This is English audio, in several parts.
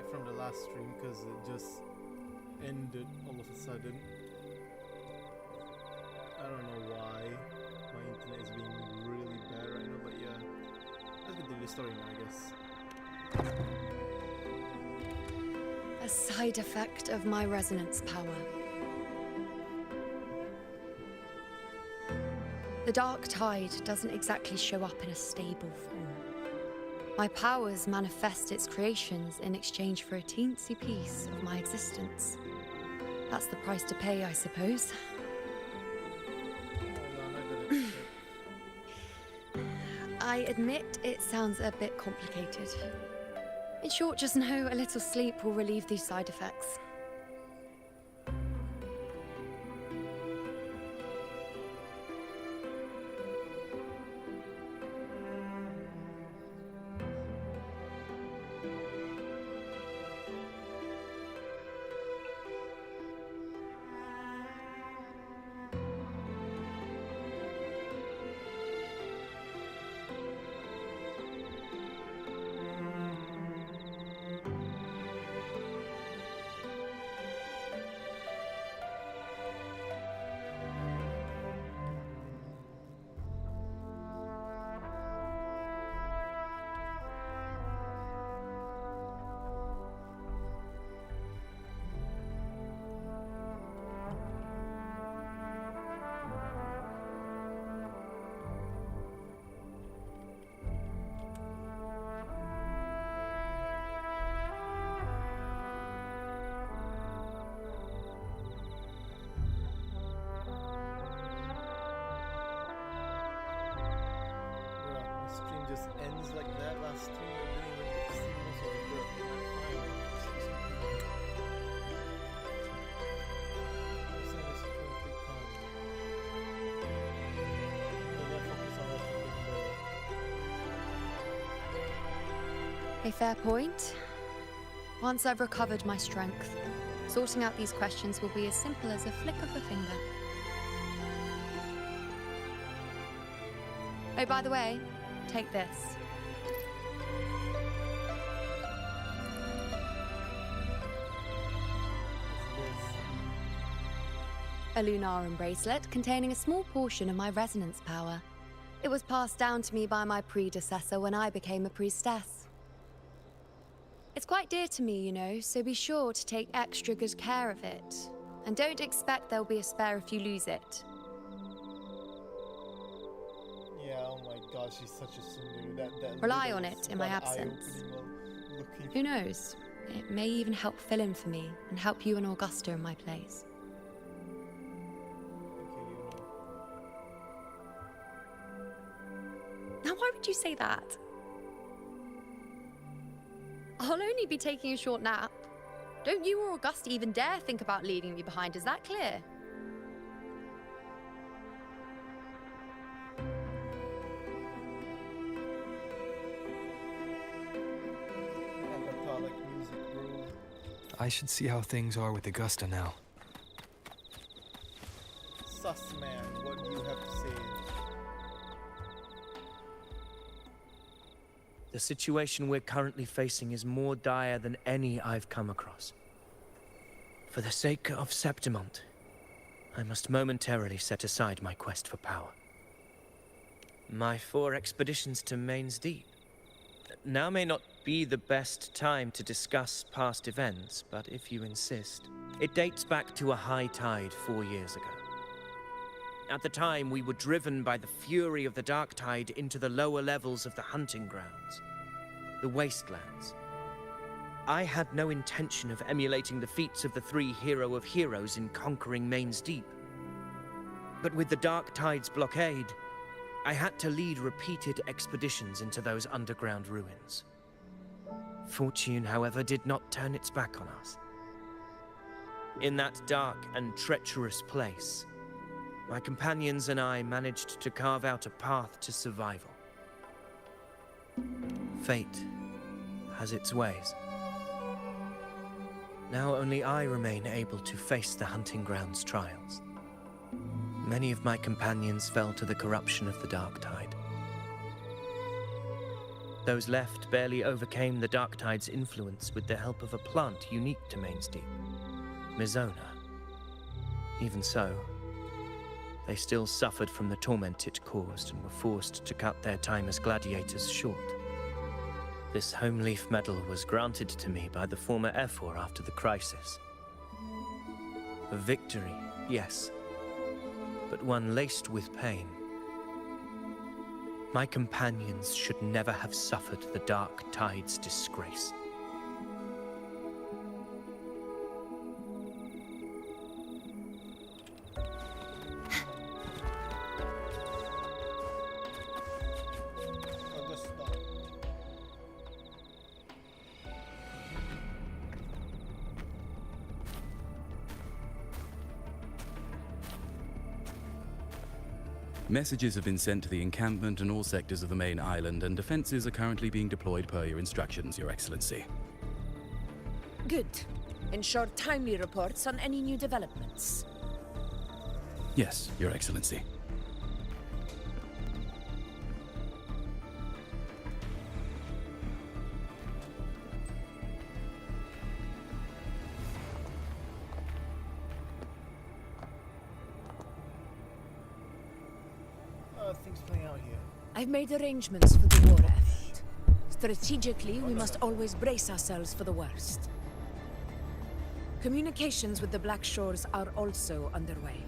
back from the last stream because it just ended all of a sudden. I don't know why my internet is being really bad right now, but yeah, let's continue the story now, I guess. A side effect of my resonance power. The dark tide doesn't exactly show up in a stable form. My powers manifest its creations in exchange for a teensy piece of my existence. That's the price to pay, I suppose. I admit it sounds a bit complicated. In short, just know a little sleep will relieve these side effects. Just ends like that last stream. I didn't even get to see most of the work. A fair point. Once I've recovered my strength, sorting out these questions will be as simple as a flick of the finger. Oh, by the way, take this. A Lunarum bracelet containing a small portion of my resonance power. It was passed down to me by my predecessor when I became a priestess. It's quite dear to me, you know, so be sure to take extra good care of it. And don't expect there'll be a spare if you lose it. Yeah, oh my god, she's such a sundari. That Rely on it in my absence. Who knows? It may even help fill in for me and help you and Augusta in my place. Now, why would you say that? I'll only be taking a short nap. Don't you or Augusta even dare think about leaving me behind, is that clear? I should see how things are with Augusta now. Sus man, what do you have to say? The situation we're currently facing is more dire than any I've come across. For the sake of Septimont, I must momentarily set aside my quest for power. My 4 expeditions to Main's Deep. Now may not be the best time to discuss past events, but if you insist, it dates back to a high tide 4 years ago. At the time, we were driven by the fury of the dark tide into the lower levels of the hunting grounds, the wastelands. I had no intention of emulating the feats of the 3 hero of heroes in conquering Main's Deep. But with the dark tide's blockade, I had to lead repeated expeditions into those underground ruins. Fortune, however, did not turn its back on us. In that dark and treacherous place, my companions and I managed to carve out a path to survival. Fate has its ways. Now only I remain able to face the hunting grounds trials. Many of my companions fell to the corruption of the dark tide. Those left barely overcame the Dark Tide's influence with the help of a plant unique to Mainsdeep, Mizona. Even so, they still suffered from the torment it caused and were forced to cut their time as gladiators short. This Homeleaf medal was granted to me by the former Ephor after the crisis. A victory, yes, but one laced with pain. My companions should never have suffered the Dark Tide's disgrace. I'll just stop. Messages have been sent to the encampment and all sectors of the main island, and defenses are currently being deployed per your instructions, Your Excellency. Good. Ensure timely reports on any new developments. Yes, Your Excellency. Things playing out here. I've made arrangements for the war effort. Strategically, we must always brace ourselves for the worst. Communications with the Black Shores are also underway.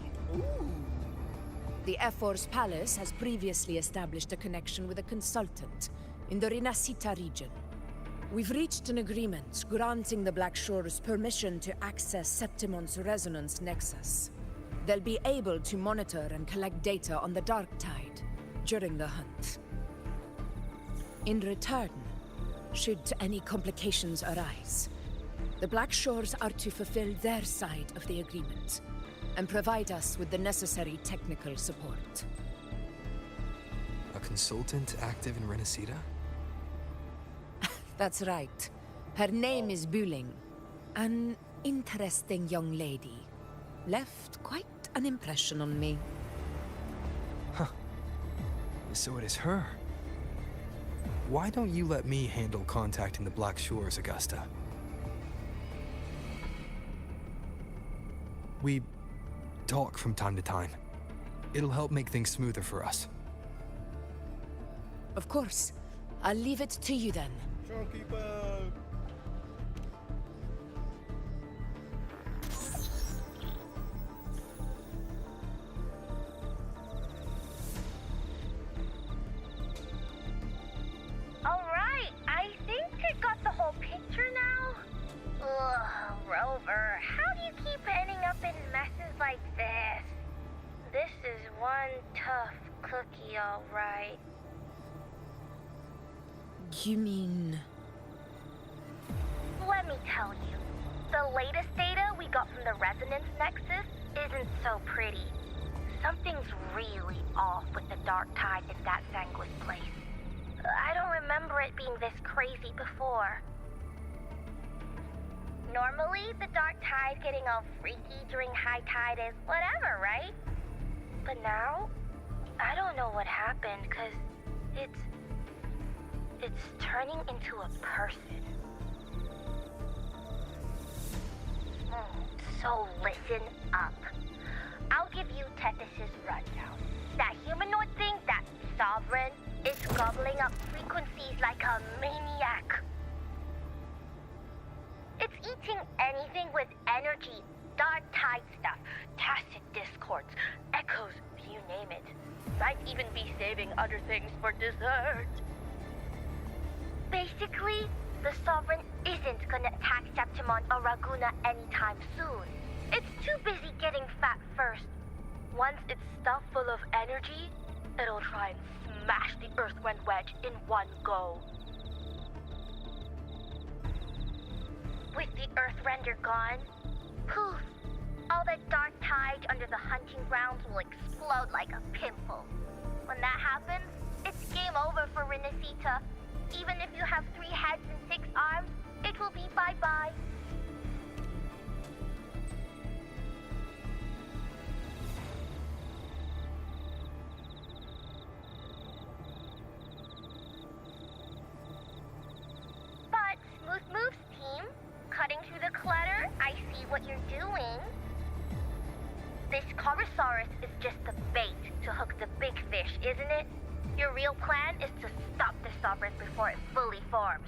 The Ephor's palace has previously established a connection with a consultant in the Rinascita region. We've reached an agreement granting the Black Shores permission to access Septimon's resonance nexus. They'll be able to monitor and collect data on the Dark Tide during the hunt. In return, should any complications arise, the Black Shores are to fulfill their side of the agreement and provide us with the necessary technical support. A consultant active in Renacida? That's right. Her name is Buling. An interesting young lady. Left quite an impression on me. So it is her. Why don't you let me handle contacting the Black Shores, Augusta? We talk from time to time. It'll help make things smoother for us. Of course. I'll leave it to you then. Shorekeeper! Alright, I think I got the whole picture now. Ugh, Rover, how do you keep ending up in messes like this? This is one tough cookie, alright. You mean... Let me tell you, the latest data we got from the resonance nexus isn't so pretty. Something's really off with the Dark Tide in that Sanguis place. I don't remember it being this crazy before. Normally, the Dark Tide getting all freaky during high tide is whatever, right? But now, I don't know what happened, 'cause it's turning into a person. So listen up. I'll give you Tethys' rundown. That humanoid thing, that Sovereign, is gobbling up frequencies like a maniac. It's eating anything with energy, Dark Tide stuff, tacit discords, echoes, you name it. Might even be saving other things for dessert. Basically, the Sovereign isn't gonna attack Septimon or Raguna anytime soon. It's too busy getting fat first. Once it's stuffed full of energy, it'll try and smash the Earthwind Wedge in one go. With the Earthrender gone, poof, all that Dark Tide under the hunting grounds will explode like a pimple. When that happens, it's game over for Rinascita. Even if you have 3 heads and 6 arms, it will be bye-bye. doing? This Corosaurus is just the bait to hook the big fish, isn't it? Your real plan is to stop the Sovereign before it fully forms.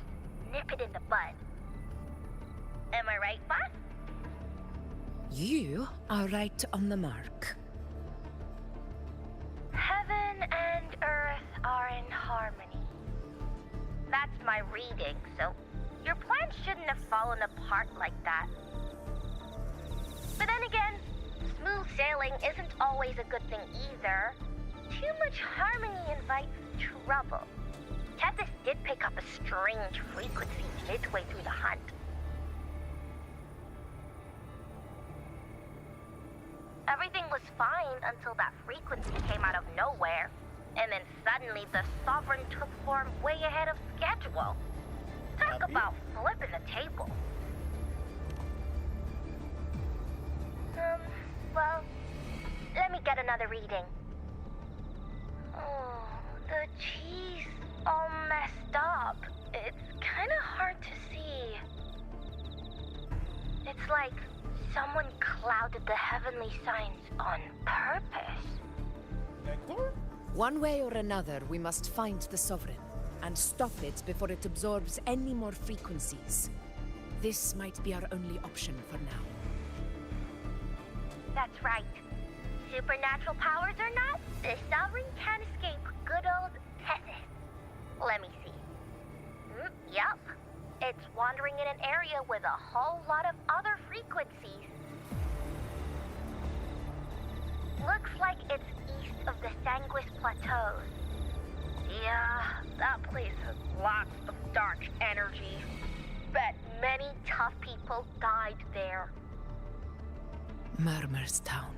Nip it in the bud. Am I right, boss? You are right on the mark. Heaven and Earth are in harmony. That's my reading, so your plan shouldn't have fallen apart like that. But then again, smooth sailing isn't always a good thing either. Too much harmony invites trouble. Tethys did pick up a strange frequency midway through the hunt. Everything was fine until that frequency came out of nowhere. And then suddenly the Sovereign took form way ahead of schedule. Talk about flipping the table. Well, let me get another reading. Oh, the cheese all messed up. It's kind of hard to see. It's like someone clouded the heavenly signs on purpose. Vector? One way or another, we must find the Sovereign and stop it before it absorbs any more frequencies. This might be our only option for now. That's right. Supernatural powers or not, the Sovereign can't escape good old Tethys. Let me see. Yup. It's wandering in an area with a whole lot of other frequencies. Looks like it's east of the Sanguis Plateaus. Yeah, that place has lots of dark energy. Bet many tough people died there. Murmur's Town.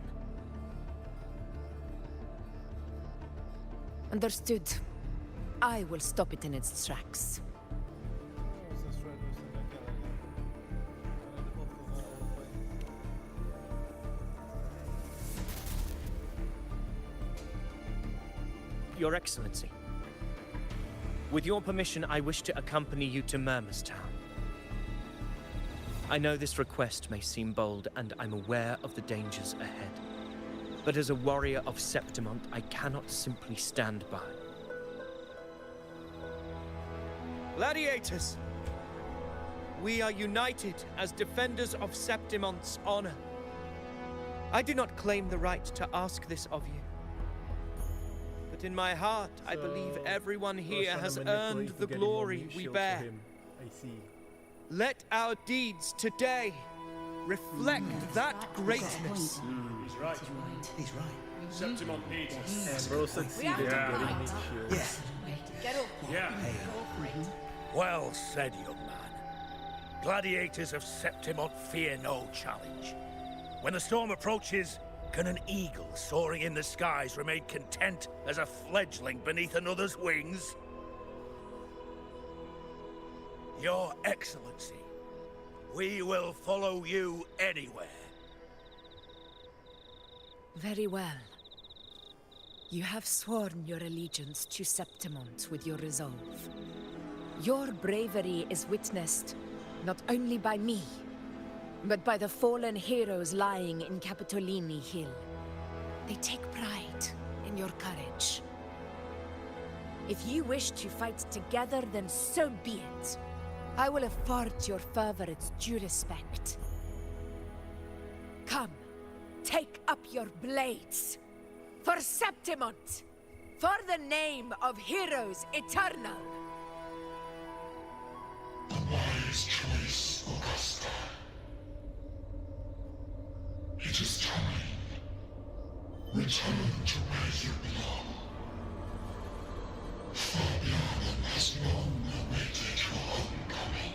Understood. I will stop it in its tracks. Your Excellency, with your permission, I wish to accompany you to Murmur's Town. I know this request may seem bold, and I'm aware of the dangers ahead. But as a warrior of Septimont, I cannot simply stand by. Gladiators! We are united as defenders of Septimont's honor. I do not claim the right to ask this of you. But in my heart, I believe everyone here has earned the glory we bear. I see. Let our deeds today reflect that greatness. He's right. He's right. Septimont needs us. And bro succeeded in getting me shield. Yeah. Well said, young man. Gladiators of Septimont fear no challenge. When the storm approaches, can an eagle soaring in the skies remain content as a fledgling beneath another's wings? Your Excellency, we will follow you anywhere. Very well. You have sworn your allegiance to Septimont with your resolve. Your bravery is witnessed not only by me, but by the fallen heroes lying in Capitolini Hill. They take pride in your courage. If you wish to fight together, then so be it. I will afford your fervor its due respect. Come, take up your blades. For Septimont! For the name of Heroes Eternal! A wise choice, Augusta. It is time. Return to where you belong. Fabian has long awaited your homecoming.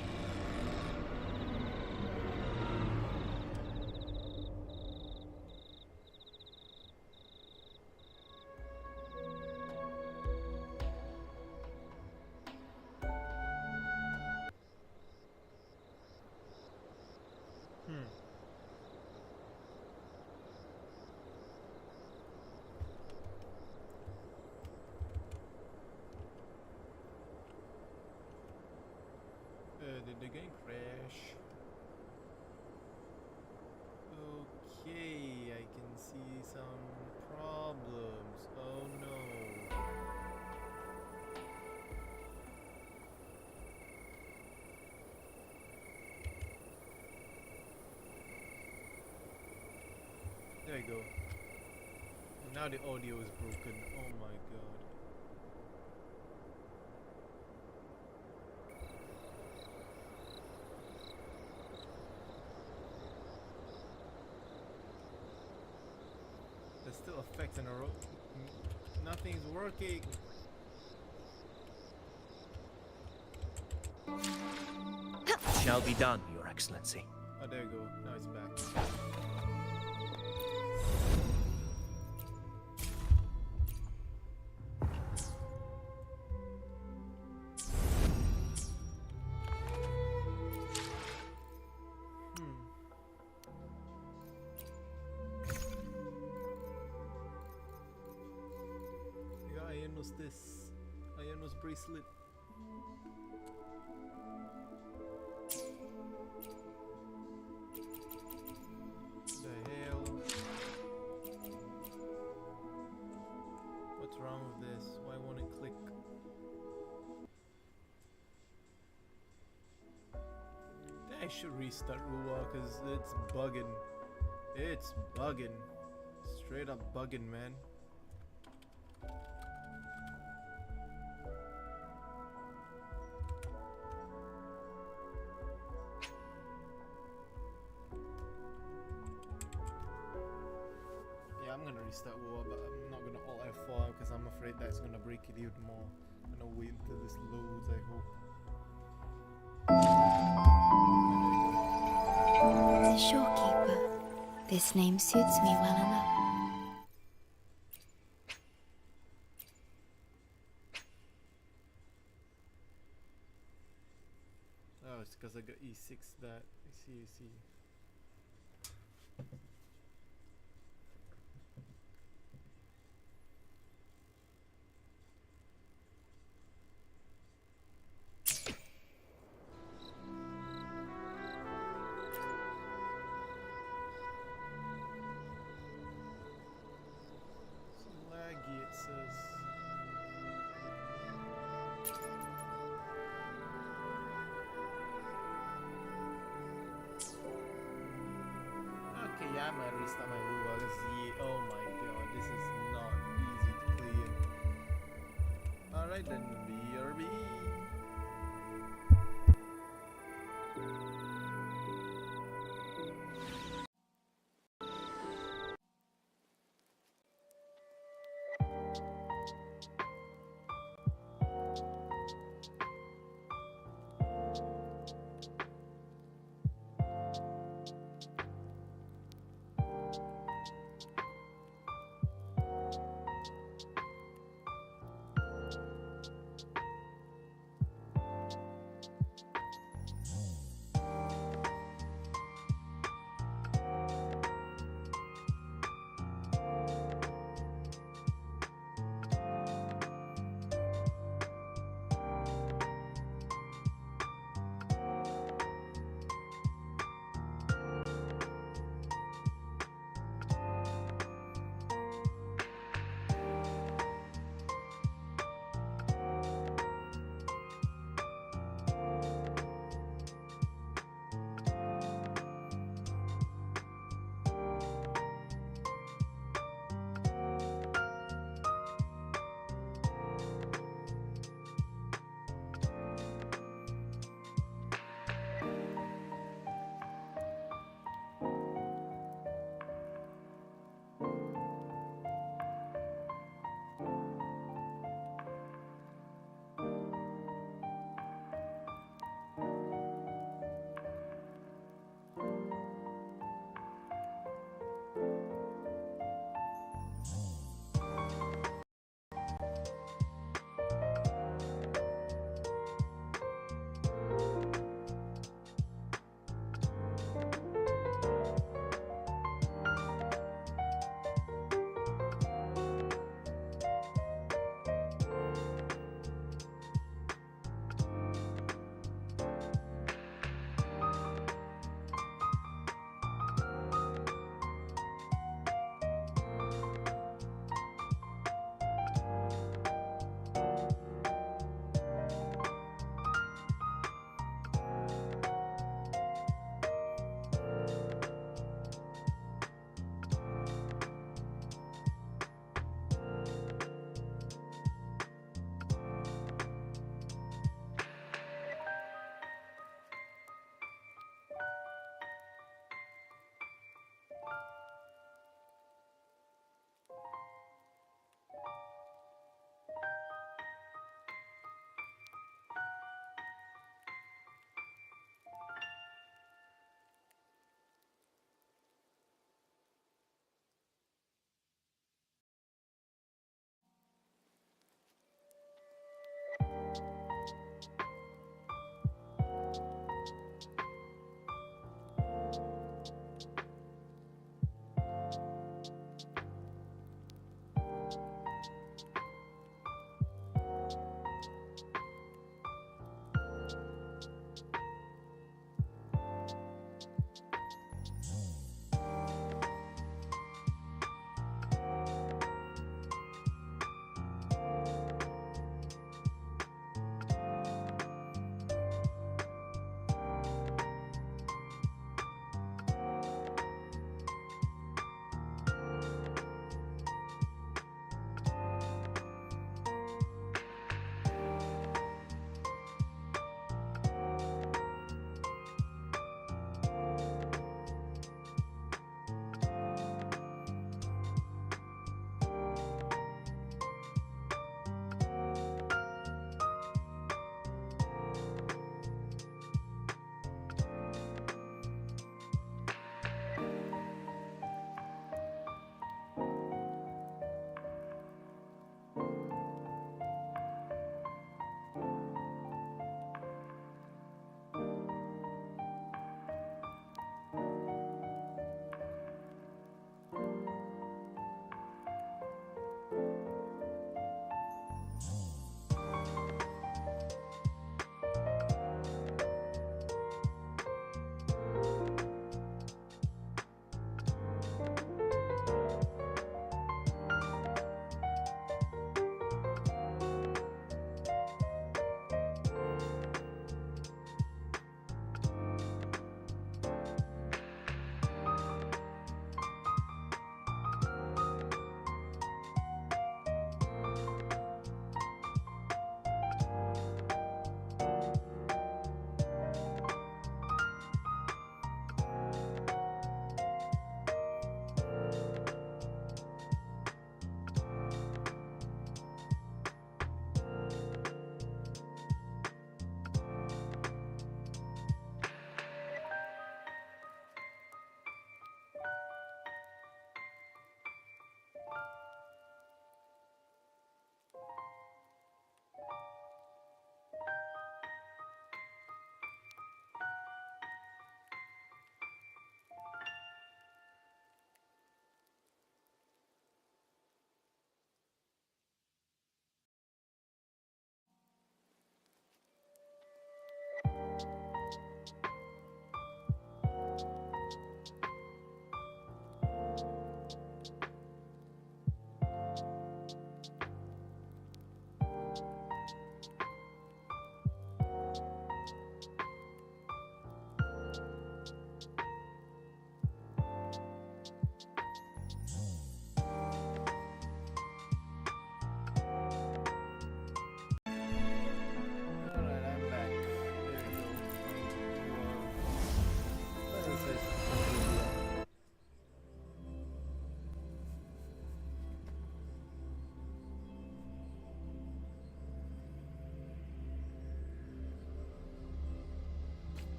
There you go. And now the audio is broken. Oh my god. There's still effects in a row. Nothing's working. Shall be done, Your Excellency. Oh, there you go. Now it's back. This Ayanos bracelet. The hell? What's wrong with this? Why won't it click? I should restart Ruwa because it's bugging. It's bugging. Straight up bugging, man. I'm gonna restart War, but I'm not gonna alt F4 because I'm afraid that's gonna break it even more. I'm gonna wait until this loads, I hope. The Shorekeeper. This name suits me well enough. Oh, it's because I got E6 that. I see. Yeah, I'm gonna restart my Wuwa because oh my god, this is not easy to clear. Alright then, BRB.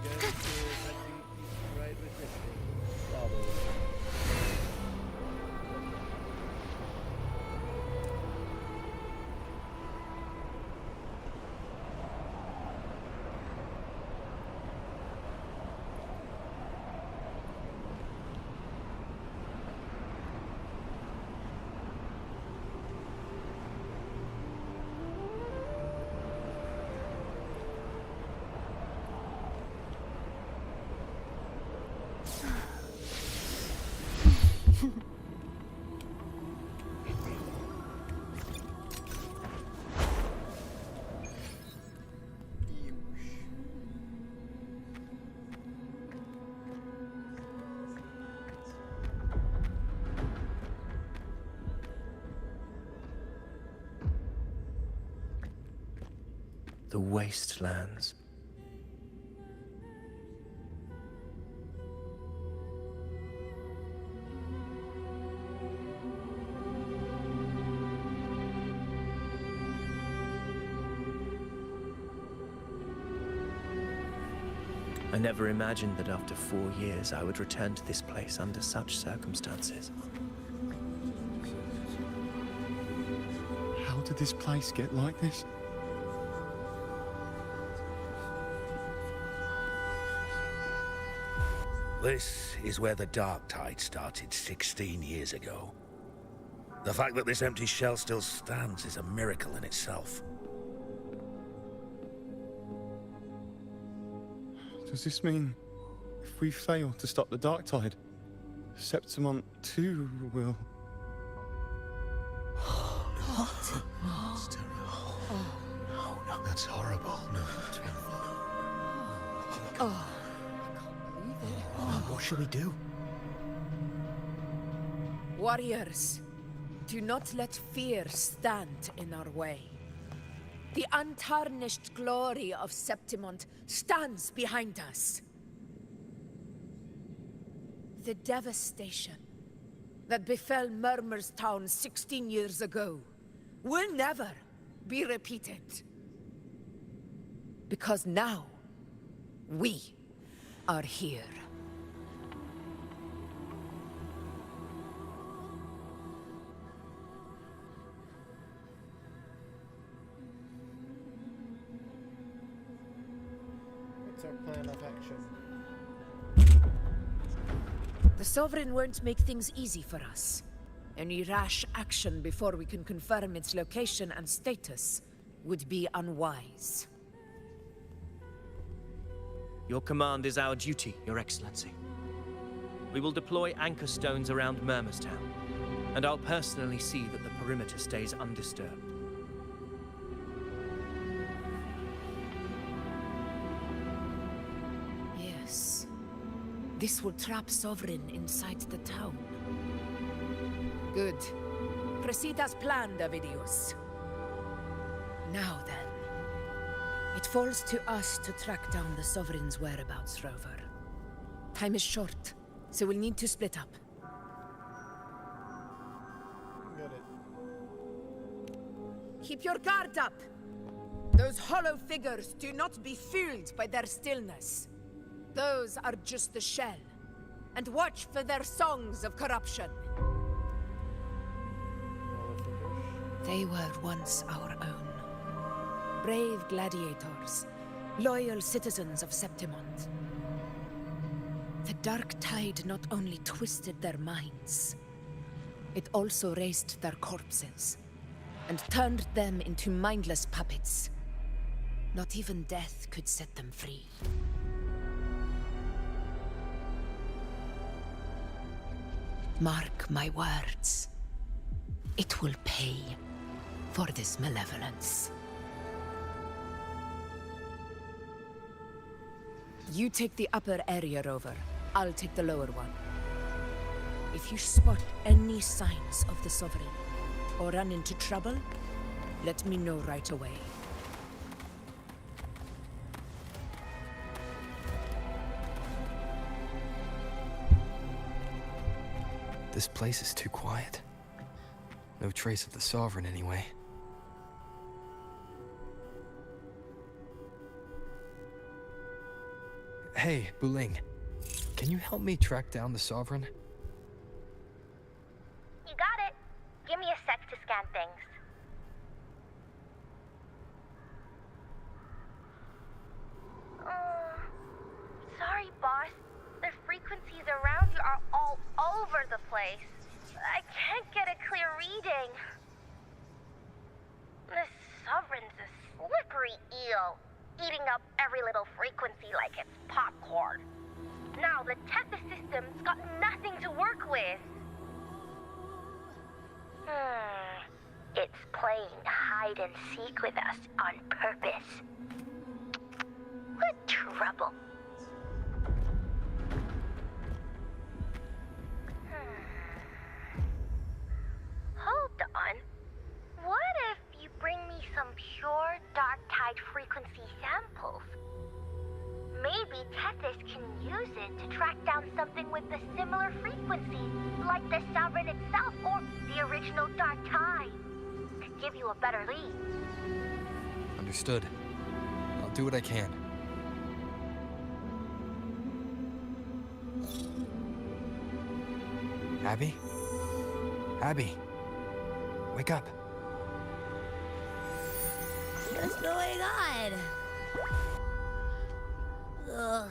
Let's get to heading right with this thing. Probably. The wastelands. I never imagined that after 4 years I would return to this place under such circumstances. How did this place get like this? This is where the Dark Tide started 16 years ago. The fact that this empty shell still stands is a miracle in itself. Does this mean if we fail to stop the Dark Tide, Septimont too will... What? That's terrible. Oh, no. That's horrible. No. Oh. What should we do? Warriors, do not let fear stand in our way. The untarnished glory of Septimont stands behind us. The devastation that befell Murmur's town 16 years ago will never be repeated. Because now, we are here. What's our plan of action? The Sovereign won't make things easy for us. Any rash action before we can confirm its location and status would be unwise. Your command is our duty, Your Excellency. We will deploy anchor stones around Murmurstown, and I'll personally see that the perimeter stays undisturbed. Yes. This will trap Sovereign inside the town. Good. Proceed as planned, Avidius. Now then. It falls to us to track down the Sovereign's whereabouts, Rover. Time is short, so we'll need to split up. Got it. Keep your guard up! Those hollow figures do not be fooled by their stillness. Those are just the shell. And watch for their songs of corruption. They were once our own. Brave gladiators, loyal citizens of Septimont. The Dark Tide not only twisted their minds, it also raised their corpses, and turned them into mindless puppets. Not even death could set them free. Mark my words. It will pay for this malevolence. You take the upper area, Rover. I'll take the lower one. If you spot any signs of the Sovereign, or run into trouble, let me know right away. This place is too quiet. No trace of the Sovereign anyway. Hey, Buling. Can you help me track down the Sovereign? You got it. Give me a sec to scan things. Sorry, boss. The frequencies around you are all over the place. I can't get a clear reading. This Sovereign's a slippery eel, eating up every little frequency like it's popcorn. Now the Tethys system's got nothing to work with. It's playing hide and seek with us on purpose. What trouble? Hold on. What if you bring me some pure dark tide frequency samples? Maybe Tethys can use it to track down something with a similar frequency, like the Sovereign itself or the original dark tide. Could give you a better lead. Understood. I'll do what I can. Abby? Abby? Wake up. What's going on? Ugh,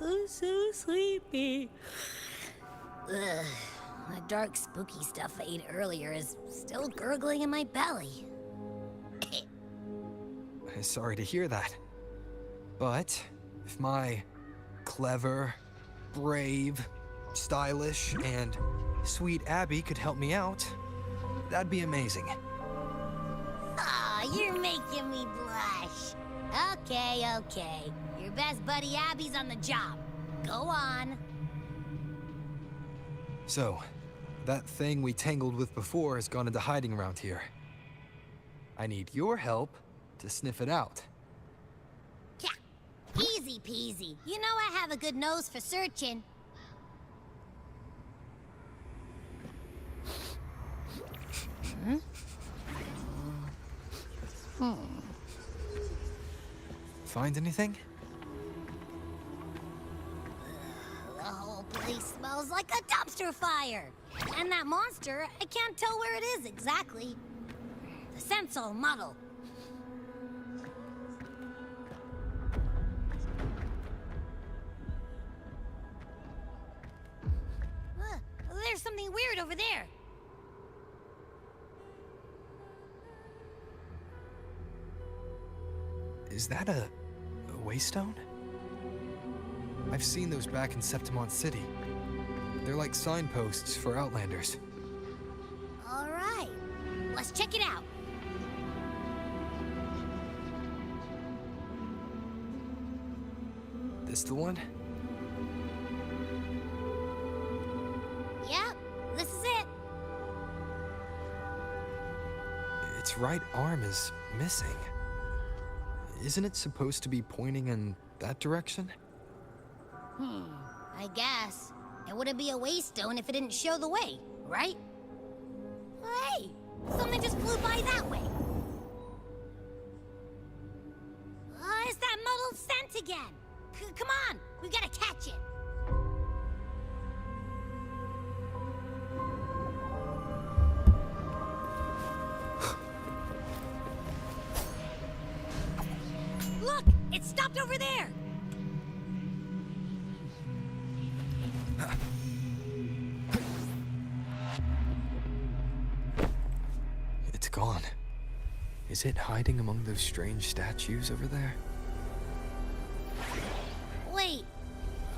I'm so sleepy. Ugh, the dark, spooky stuff I ate earlier is still gurgling in my belly. Sorry to hear that. But if my clever, brave, stylish, and sweet Abby could help me out, that'd be amazing. Aw, you're making me blush. Okay. Your best buddy Abby's on the job. Go on. So, that thing we tangled with before has gone into hiding around here. I need your help to sniff it out. Yeah, easy peasy. You know I have a good nose for searching. Find anything? The whole place smells like a dumpster fire. And that monster, I can't tell where it is exactly. The scent's all muddled. There's something weird over there. Is that a waystone? I've seen those back in Septimont City. They're like signposts for Outlanders. All right, let's check it out. This the one? Yep, this is it. Its right arm is missing. Isn't it supposed to be pointing in that direction? I guess. It wouldn't be a waystone if it didn't show the way, right? Hey, something just flew by that way. It's that muddled scent again. Come on, we gotta catch it. Look, it stopped over there. It's gone. Is it hiding among those strange statues over there? Wait,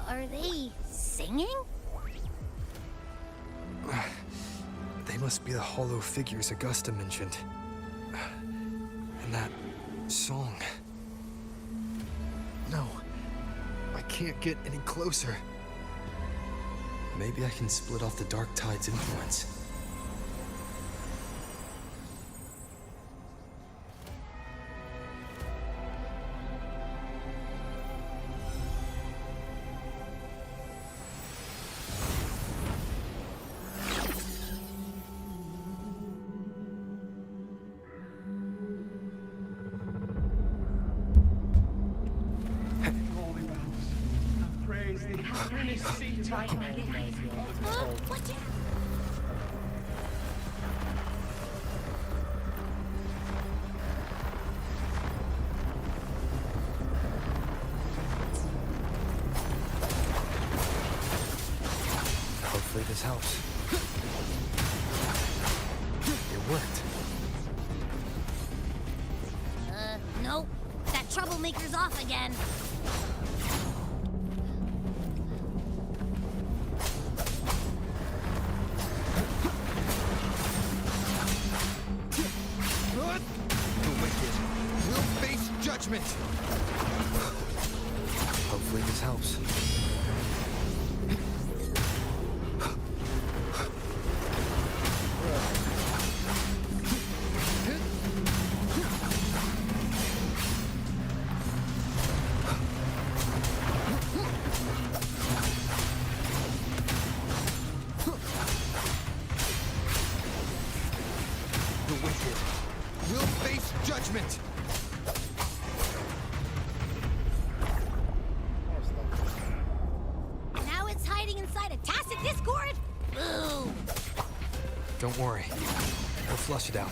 are they singing? They must be the hollow figures Augusta mentioned. And that song. No, I can't get any closer. Maybe I can split off the Dark Tide's influence. is the captain is seated right now. Watch out! Hopefully this helps. It worked. Nope. That troublemaker's off again. The wicked will face judgment. Hopefully this helps. The wicked will face judgment. Now it's hiding inside a tacit discord? Boo! Don't worry. We'll flush it out.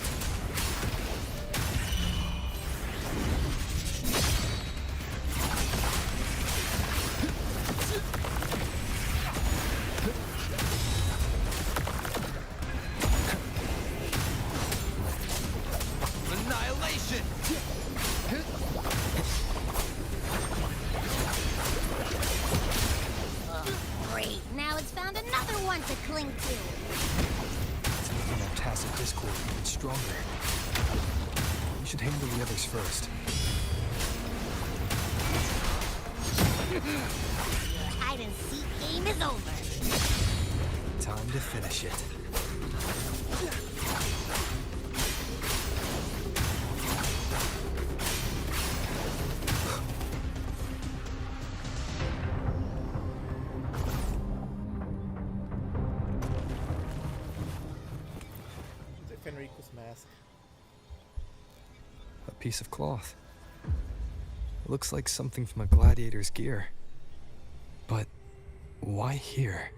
Annihilation! Great. Now it's found another one to cling to. It's making that tacit discord even stronger. We should handle the others first. Your hide-and-seek game is over. Time to finish it. It's Fenrico's mask. A piece of cloth. It looks like something from a gladiator's gear. But why here?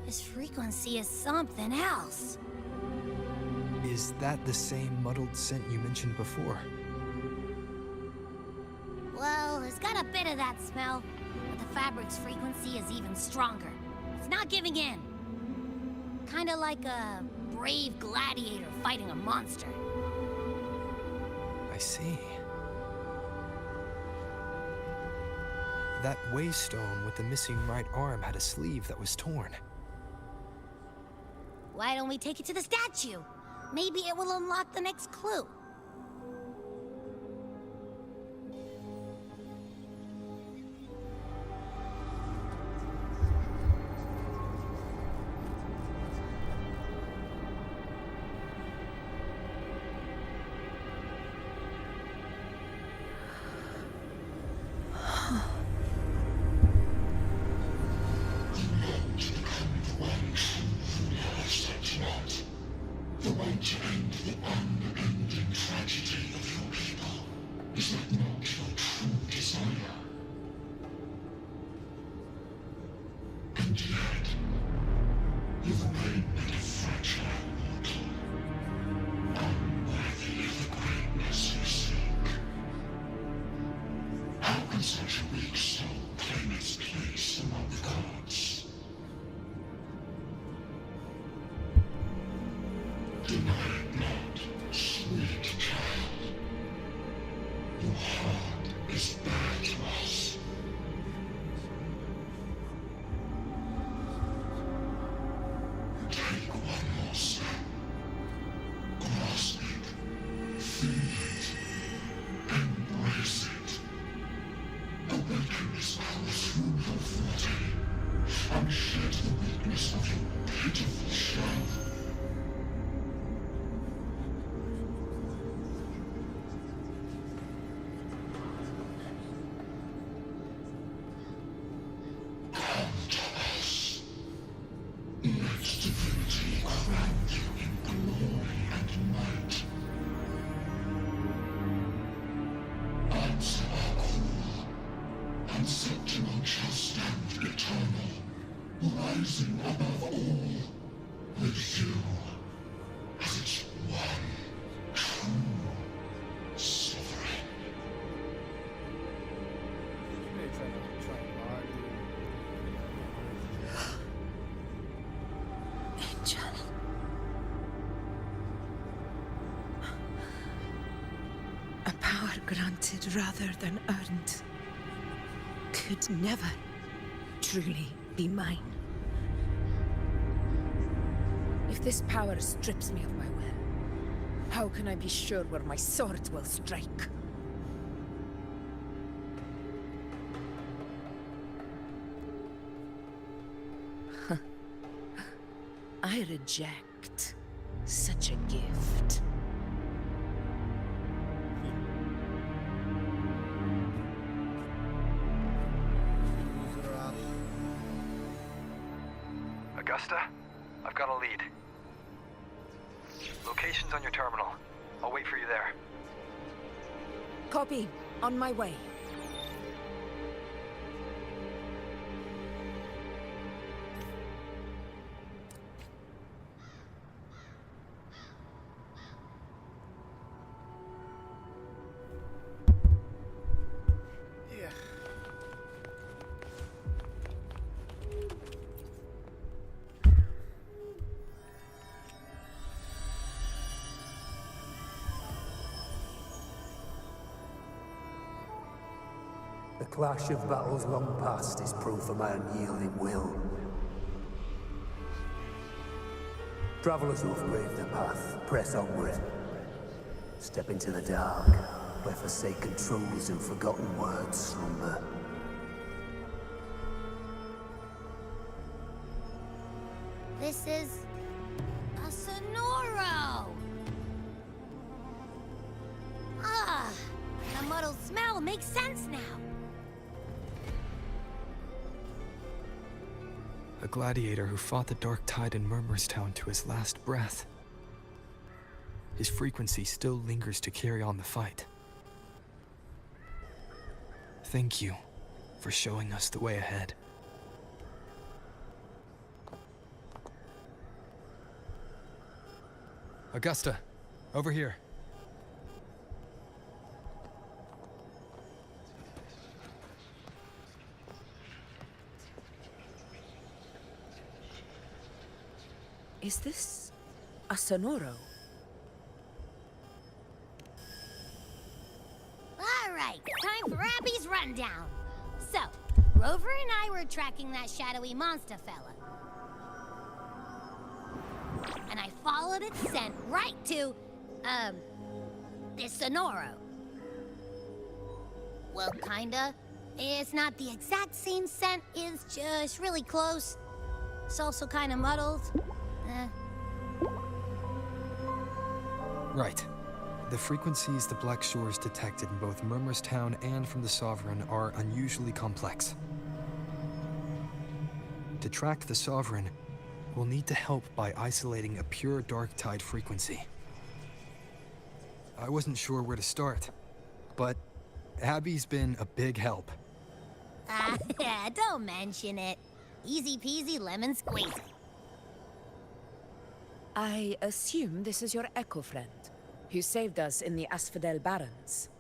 His frequency is something else. Is that the same muddled scent you mentioned before? Well, it's got a bit of that smell, but the fabric's frequency is even stronger. It's not giving in. Kinda like a brave gladiator fighting a monster. I see. That waystone with the missing right arm had a sleeve that was torn. Why don't we take it to the statue? Maybe it will unlock the next clue. The way to end the unending tragedy of your people. Is that not your true desire? And yet, you remain but a fragile mortal, unworthy of the greatness you seek. How can such a weak soul claim its place among the gods? Deny it not, sweet child. Your heart is bare to us. Take one more step. Grasp it. Feel it. Embrace it. Awaken this power through your forte, and shed the weakness of your pitiful shell. Answer our call. and Septimon shall stand eternal, rising above all, with you as its one true sovereign. Angel. A power granted rather than earned could never truly be mine. If this power strips me of my will, how can I be sure where my sword will strike? I reject such a gift. Augusta, I've got a lead. Location's on your terminal. I'll wait for you there. Copy. On my way. Yeah. The clash of battles long past is proof of my unyielding will. Travelers who have braved the path, press onward. Step into the dark, where forsaken truths and forgotten words slumber. This is a Sonoro! Ah, the muddled smell makes sense now. A gladiator who fought the Dark Tide in Murmurstown to his last breath. His frequency still lingers to carry on the fight. Thank you for showing us the way ahead. Augusta, over here. Is this a Sonoro? All right, time for Abby's rundown. So, Rover and I were tracking that shadowy monster fella. And I followed its scent right to, this Sonoro. Well, kinda. It's not the exact same scent, it's just really close. It's also kinda muddled. Right. The frequencies the Black Shores detected in both Murmurstown and from the Sovereign are unusually complex. To track the Sovereign, we'll need to help by isolating a pure Dark Tide frequency. I wasn't sure where to start, but Abby's been a big help. Don't mention it. Easy peasy lemon squeezy. I assume this is your Echo friend, who saved us in the Asphodel Barrens.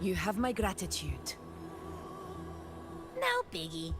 You have my gratitude. No biggie.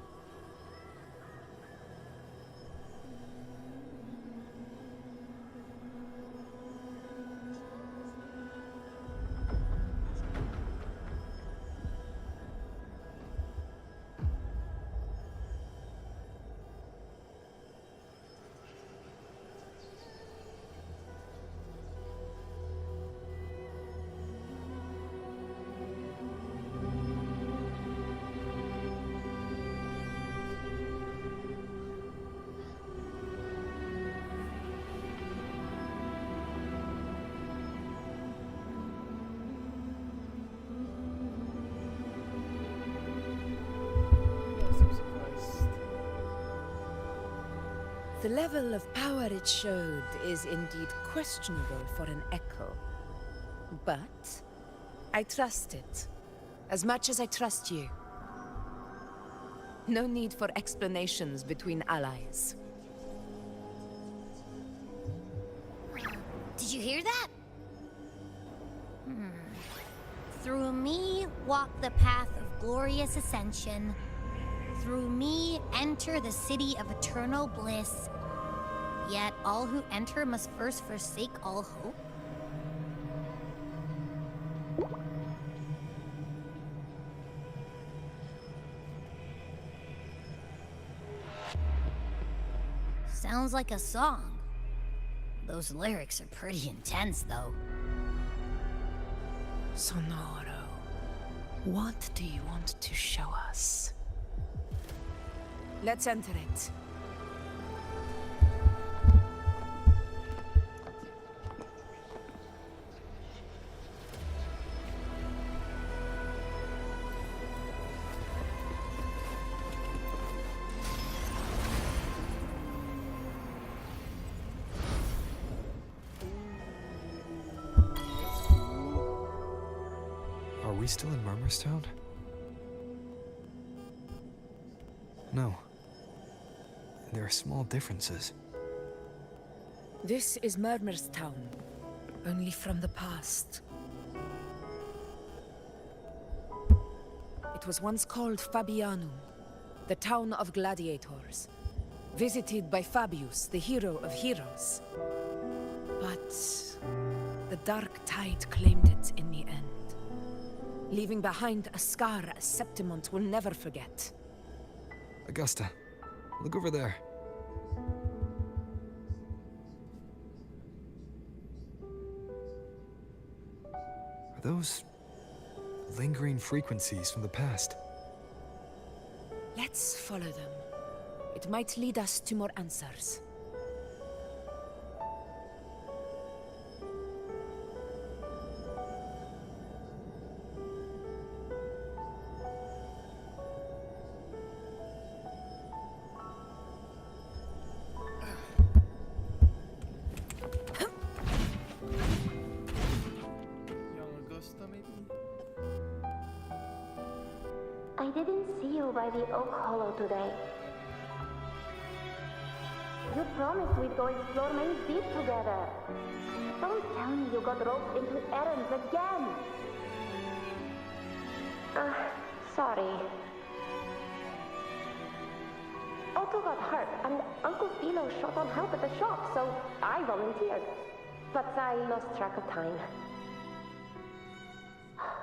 The level of power it showed is indeed questionable for an Echo. But I trust it. As much as I trust you, no need for explanations between allies. Did you hear that? Through me walk the path of glorious ascension. Through me enter the city of eternal bliss. Yet all who enter must first forsake all hope. Sounds like a song. Those lyrics are pretty intense, though. Sonoro, what do you want to show us? Let's enter it. Are we still in Murmurstown? No. There are small differences. This is Murmurstown, only from the past. It was once called Fabianum, the town of gladiators, visited by Fabius, the hero of heroes. But the dark tide claimed it in the end, leaving behind a scar Septimont will never forget. Augusta, look over there. Are those lingering frequencies from the past? Let's follow them. It might lead us to more answers. I didn't see you by the Oak Hollow today. You promised we'd go explore Main Deep together. Don't tell me you got roped into errands again. Sorry. Otto got hurt, and Uncle Philo shot on help at the shop, so I volunteered. But I lost track of time.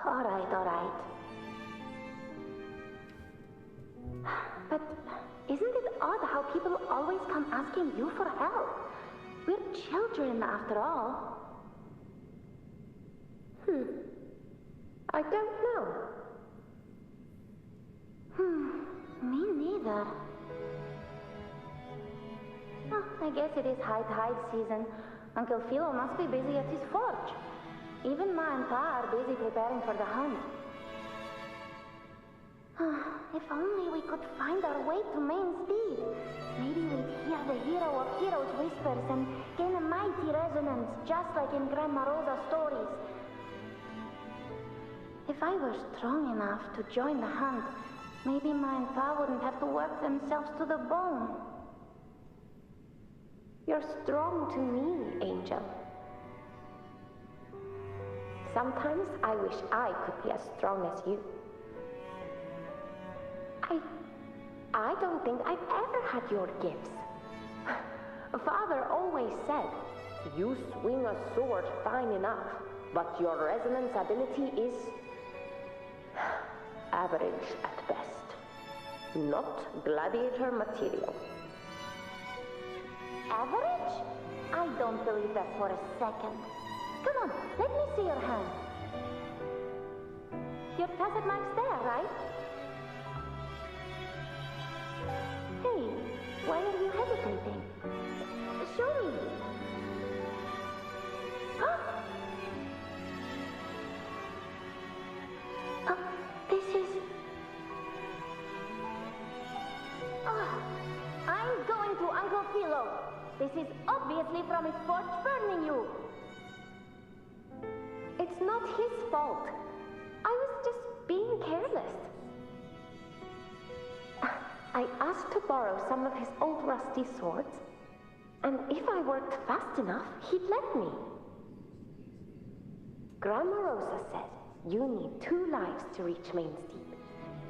All right. But isn't it odd how people always come asking you for help? We're children, after all. I don't know. Me neither. Oh, I guess it is high tide season. Uncle Philo must be busy at his forge. Even Ma and Pa are busy preparing for the hunt. If only we could find our way to Main Steed. Maybe we'd hear the hero of heroes whispers and gain a mighty resonance, just like in Grandma Rosa's stories. If I were strong enough to join the hunt, maybe Ma and Pa wouldn't have to work themselves to the bone. You're strong to me, Angel. Sometimes I wish I could be as strong as you. I don't think I've ever had your gifts. Father always said, you swing a sword fine enough, but your resonance ability is average at best. Not gladiator material. Average? I don't believe that for a second. Come on, let me see your hand. Your tacit mark's there, right? Hey, why are you hesitating? Show me. This is... I'm going to Uncle Philo. This is obviously from his forge burning you. It's not his fault. I was just being asked to borrow some of his old rusty swords, and if I worked fast enough, he'd let me. Grandma Rosa said you need 2 lives to reach Main's Deep.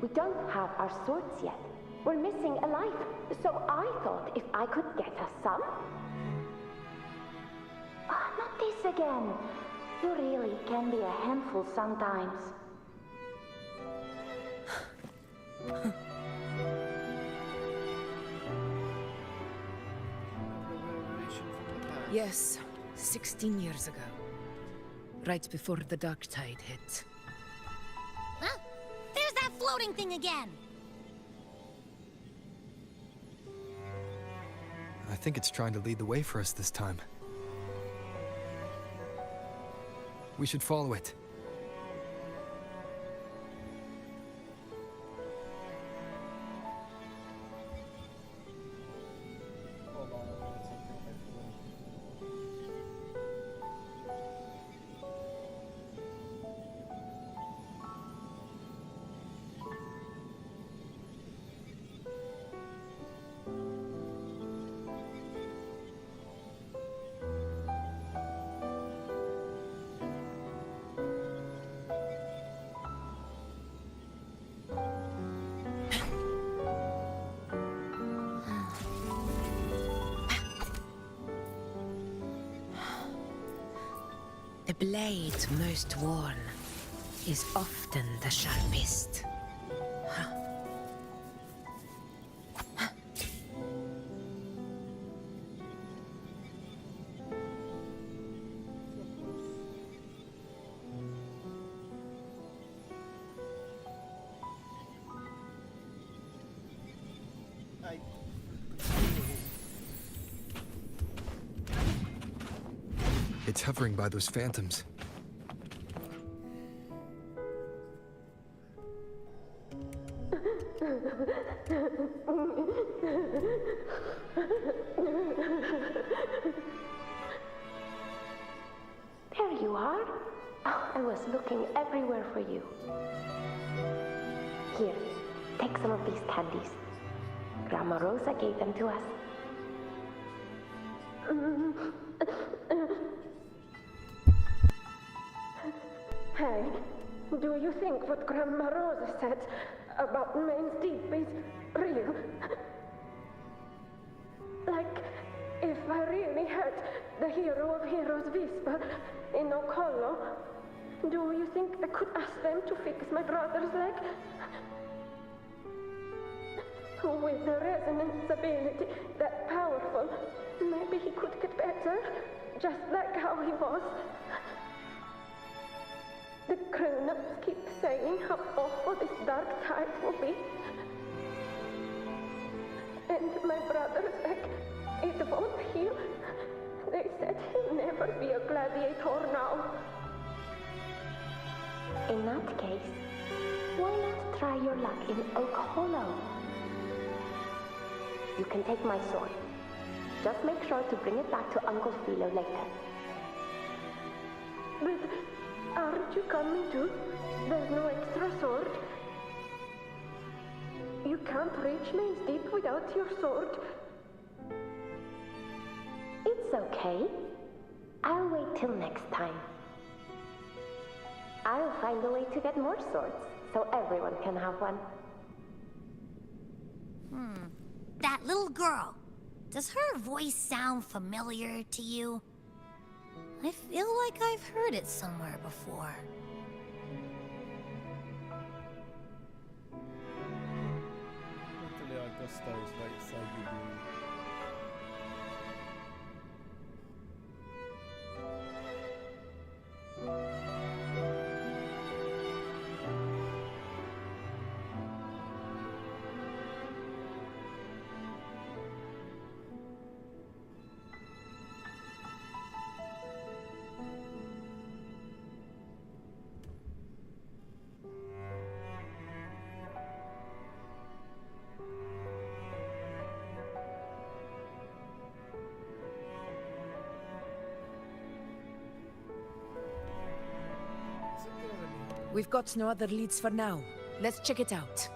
We don't have our swords yet. We're missing a life, so I thought if I could get us some... Ah, not this again. You really can be a handful sometimes. Yes, 16 years ago. Right before the dark tide hit. Huh? There's that floating thing again! I think it's trying to lead the way for us this time. We should follow it. The blade most worn is often the sharpest. It's hovering by those phantoms. There you are. Oh, I was looking everywhere for you. Here, take some of these candies. Grandma Rosa gave them to us. Hey, do you think what Grandma Rosa said about Main's Deep is real? Like, if I really had the hero of heroes whisper in Okolo, do you think I could ask them to fix my brother's leg? With a resonance ability that powerful, maybe he could get better, just like how he was. The grown-ups keep saying how awful this dark tide will be. And my brother's leg, it won't heal. They said he'll never be a gladiator now. In that case, why not try your luck in Oak Hollow? You can take my sword. Just make sure to bring it back to Uncle Philo later. But aren't you coming too? There's no extra sword. You can't reach Main's Deep without your sword. It's okay. I'll wait till next time. I'll find a way to get more swords, so everyone can have one. That little girl. Does her voice sound familiar to you? I feel like I've heard it somewhere before. Literally, Augusta is right beside you, dude. We've got no other leads for now. Let's check it out.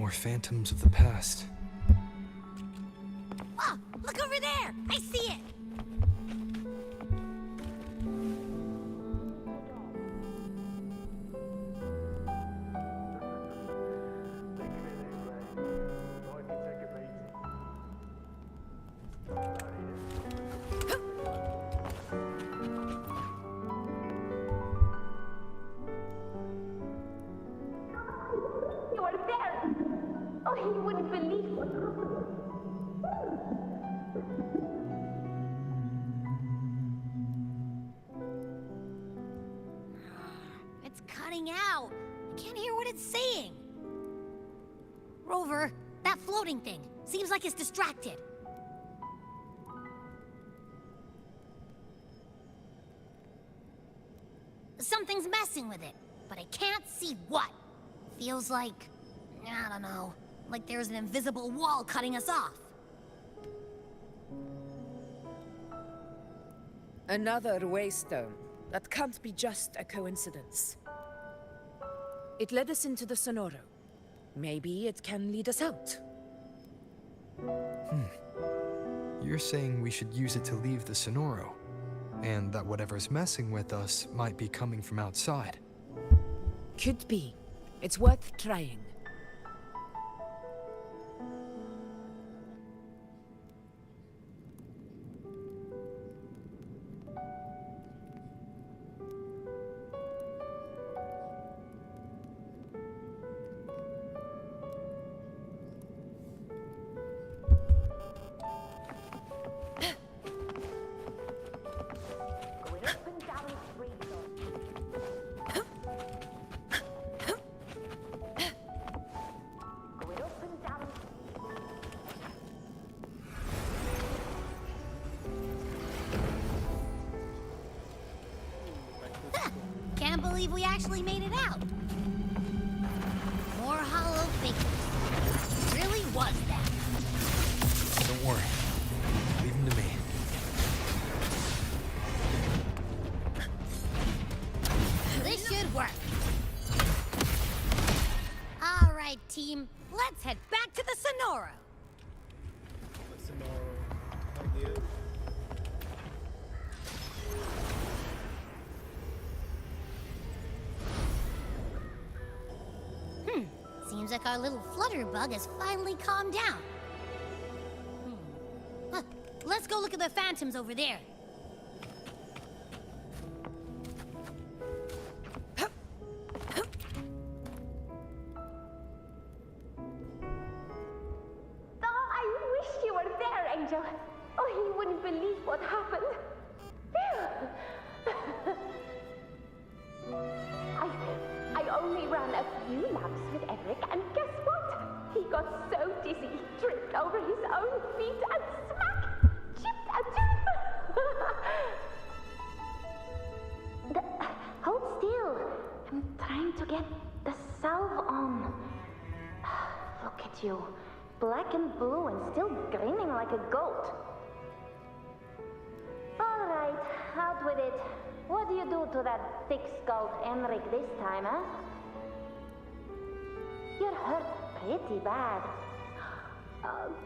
More phantoms of the past. Oh, look over there! I see it! You were there! Oh, he wouldn't believe what happened. It's cutting out. I can't hear what it's saying. Rover, that floating thing. Seems like it's distracted. Something's messing with it, but I can't see what. Feels like, I don't know, like there's an invisible wall cutting us off. Another waystone. That can't be just a coincidence. It led us into the Sonoro. Maybe it can lead us out. You're saying we should use it to leave the Sonoro, and that whatever's messing with us might be coming from outside. Could be. It's worth trying. Can't believe we actually made it out. More hollow figures. Really was that. Don't worry. Leave him to me. This should work. All right, team. Let's head back to the Sonoro. The Sonoro idea. Seems like our little flutterbug has finally calmed down. Huh. Let's go look at the phantoms over there. Oh, I wish you were there, Angel. Oh, he wouldn't believe what happened. I only ran a few laps with Eric, and guess what? He got so dizzy, he tripped over his own feet and smack! Chipped a tooth! Hold still. I'm trying to get the salve on. Look at you. Black and blue and still grinning like a goat. All right, out with it. What do you do to that thick-skulled Emmerich this time, huh? You're hurt pretty bad.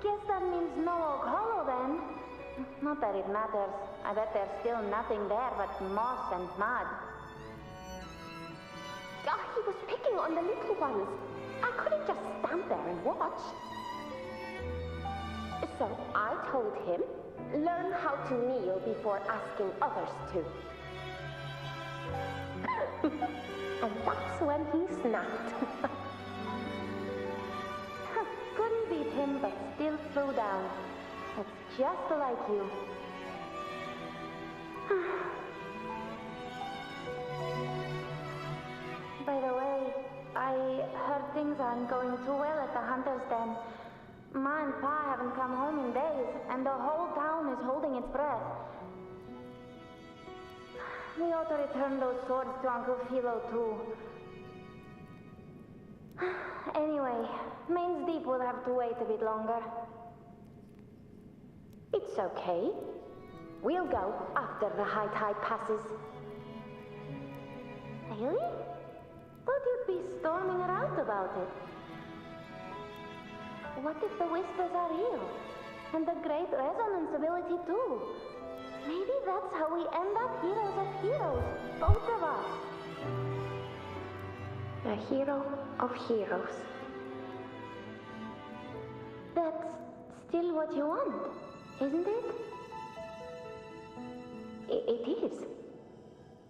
Guess that means no Oak Hollow then. Not that it matters. I bet there's still nothing there but moss and mud. Oh, he was picking on the little ones. I couldn't just stand there and watch. So I told him, learn how to kneel before asking others to. And that's when he snapped. Couldn't beat him, but still threw down. That's just like you. By the way, I heard things aren't going too well at the Hunter's Den. Ma and Pa haven't come home in days, and the whole town is holding its breath. We ought to return those swords to Uncle Philo, too. Anyway, Main's Deep will have to wait a bit longer. It's okay. We'll go after the high tide passes. Really? Thought you'd be storming around about it. What if the whispers are real? And the great resonance ability too? Maybe that's how we end up heroes of heroes, both of us. A hero of heroes. That's still what you want, isn't it? It is.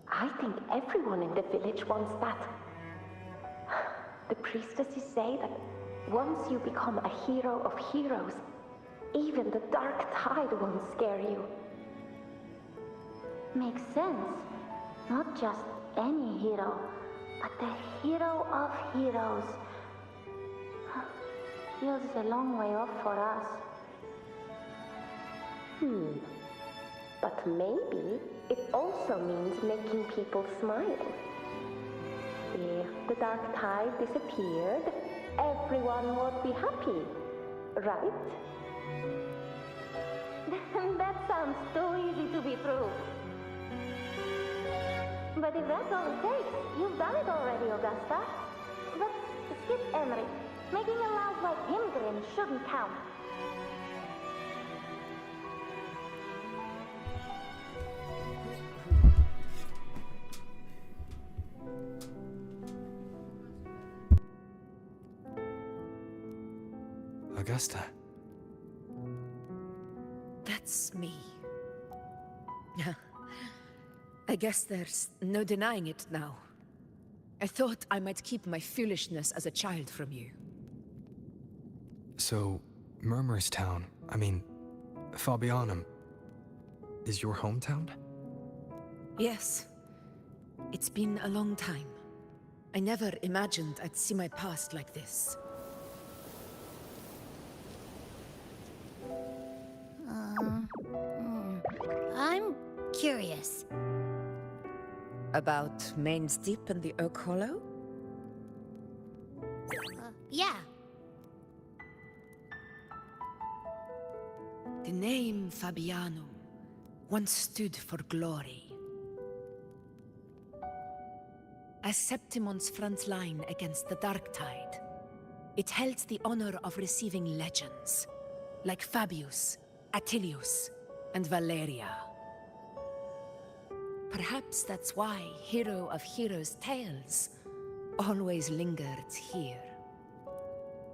I think everyone in the village wants that. The priestesses say that once you become a hero of heroes, even the dark tide won't scare you. Makes sense. Not just any hero, but the hero of heroes. Feels a long way off for us. But maybe it also means making people smile. If the dark tide disappeared, everyone would be happy, right? That sounds too easy to be true. But if that's all it takes, you've done it already, Augusta. But skip Emery. Making a loud like him grin shouldn't count. Augusta. That's me. I guess there's no denying it now. I thought I might keep my foolishness as a child from you. So, Murmurstown, Fabianum, is your hometown? Yes. It's been a long time. I never imagined I'd see my past like this. I'm curious. About Main's Deep and the Oak Hollow? Yeah. The name Fabianum once stood for glory. As Septimon's front line against the Dark Tide, it held the honor of receiving legends, like Fabius, Attilius, and Valeria. Perhaps that's why Hero of Heroes' tales always lingered here.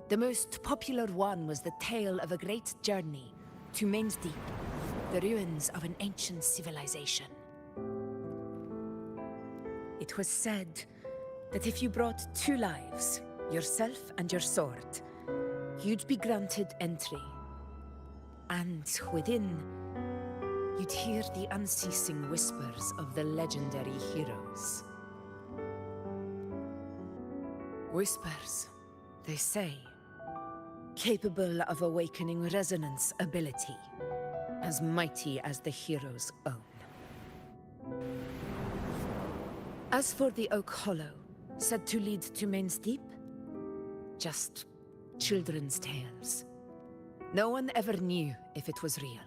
The most popular one was the tale of a great journey to Main's Deep, the ruins of an ancient civilization. It was said that if you brought 2 lives, yourself and your sword, you'd be granted entry. And within, you'd hear the unceasing whispers of the legendary heroes. Whispers, they say, capable of awakening resonance ability, as mighty as the hero's own. As for the Oak Hollow, said to lead to Main's Deep, just children's tales. No one ever knew if it was real.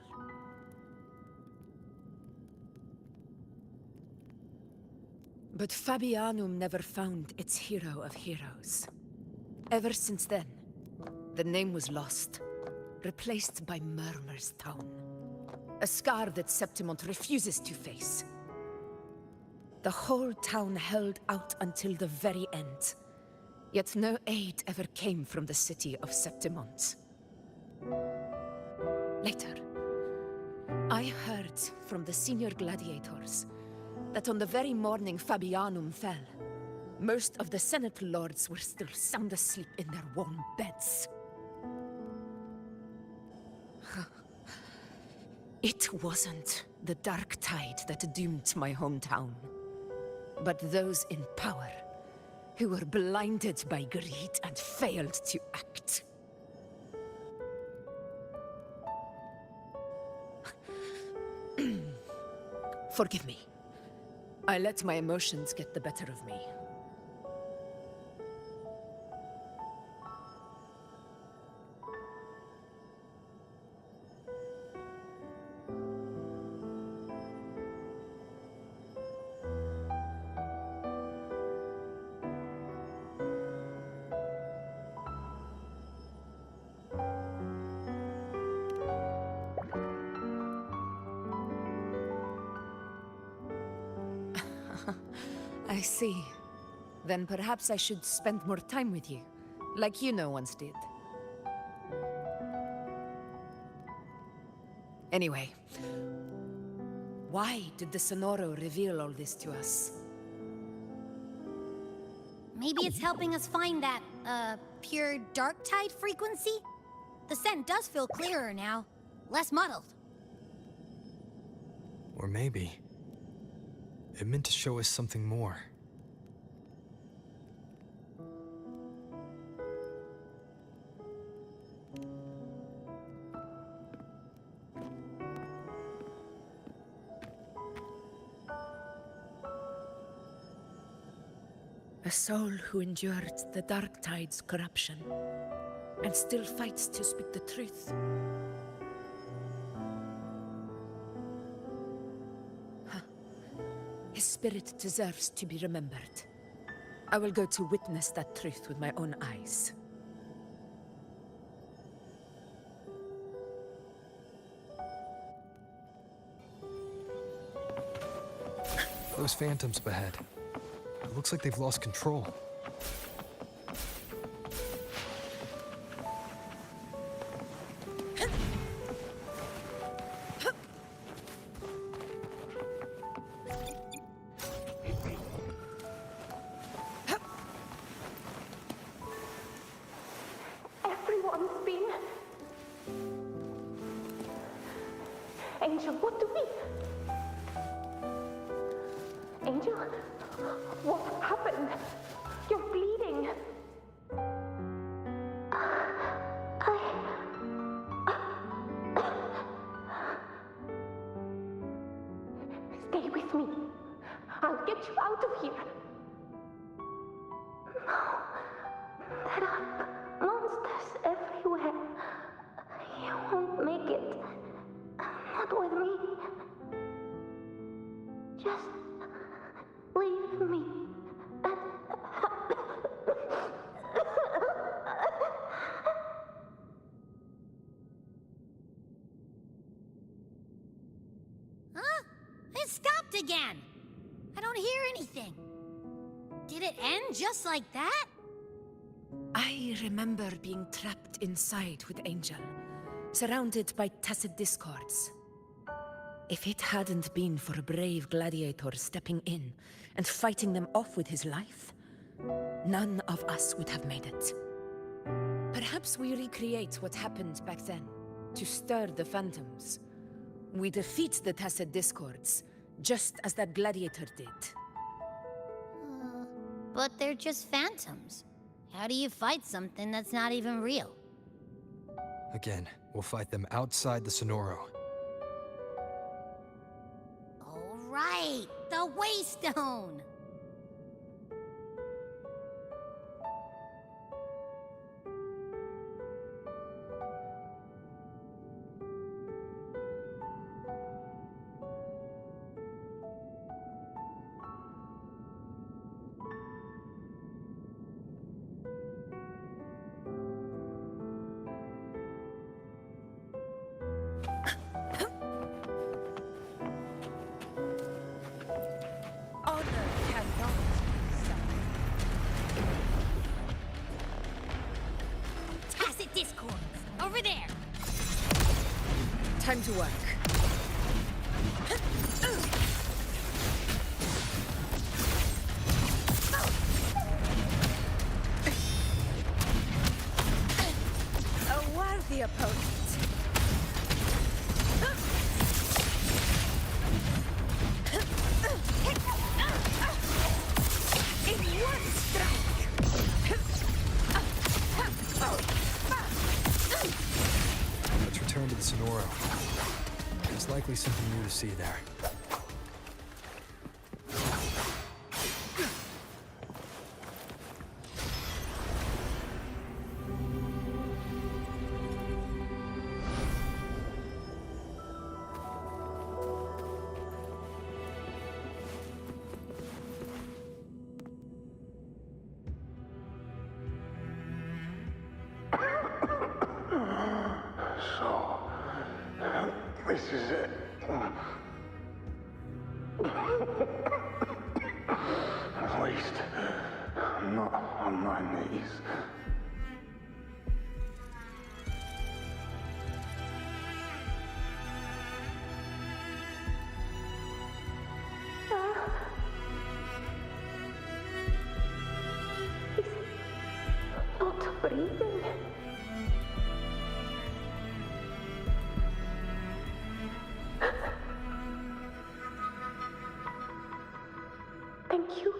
But Fabianum never found its hero of heroes. Ever since then, the name was lost, replaced by Murmurstown. A scar that Septimont refuses to face. The whole town held out until the very end, yet no aid ever came from the city of Septimont. Later, I heard from the senior gladiators that on the very morning Fabianum fell, most of the Senate lords were still sound asleep in their warm beds. It wasn't the Dark Tide that doomed my hometown, but those in power who were blinded by greed and failed to act. Forgive me. I let my emotions get the better of me. I see. Then perhaps I should spend more time with you, like Yuno once did. Anyway, why did the Sonoro reveal all this to us? Maybe it's helping us find that, pure dark tide frequency? The scent does feel clearer now, less muddled. Or maybe it meant to show us something more. A soul who endured the dark tide's corruption and still fights to speak the truth. His spirit deserves to be remembered. I will go to witness that truth with my own eyes. Those phantoms ahead. It looks like they've lost control. Everyone's been... Angel, what do we... Angel? What happened? You're bleeding. Stay with me. I'll get you out of here. No. There are monsters everywhere. You won't make it. Not with me. Just leave me. Huh? It stopped again. I don't hear anything. Did it end just like that? I remember being trapped inside with Angel, surrounded by tacit discords. If it hadn't been for a brave gladiator stepping in and fighting them off with his life, none of us would have made it. Perhaps we recreate what happened back then, to stir the phantoms. We defeat the tacit discords, just as that gladiator did. But they're just phantoms. How do you fight something that's not even real? Again, we'll fight them outside the Sonoro. All right, the Waystone! Tacit discords, over there! Time to work. A worthy opponent. In one strike. Let's return to the Sonoro. There's likely something new to see there. So, this is it. priest. I'm not on my knees. Not breathing. Thank you.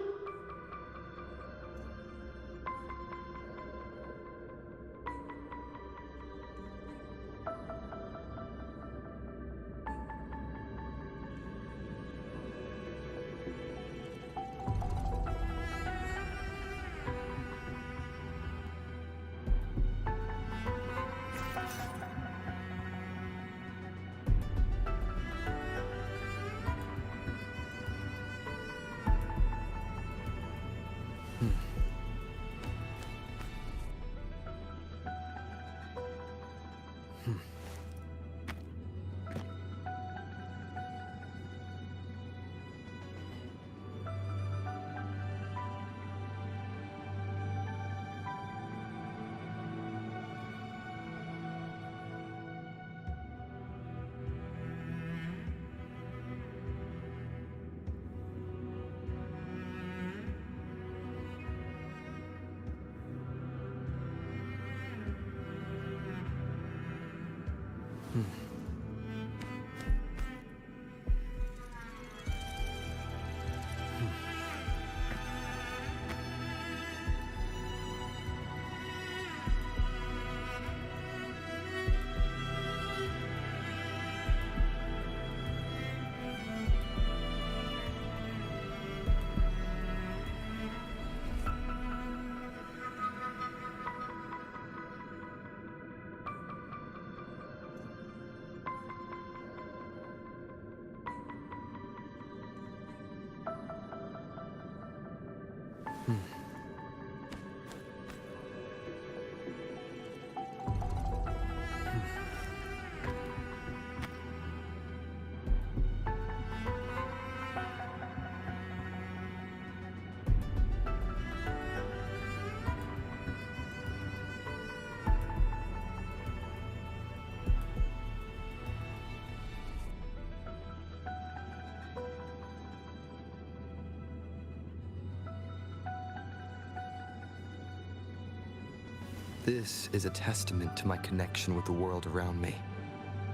This is a testament to my connection with the world around me,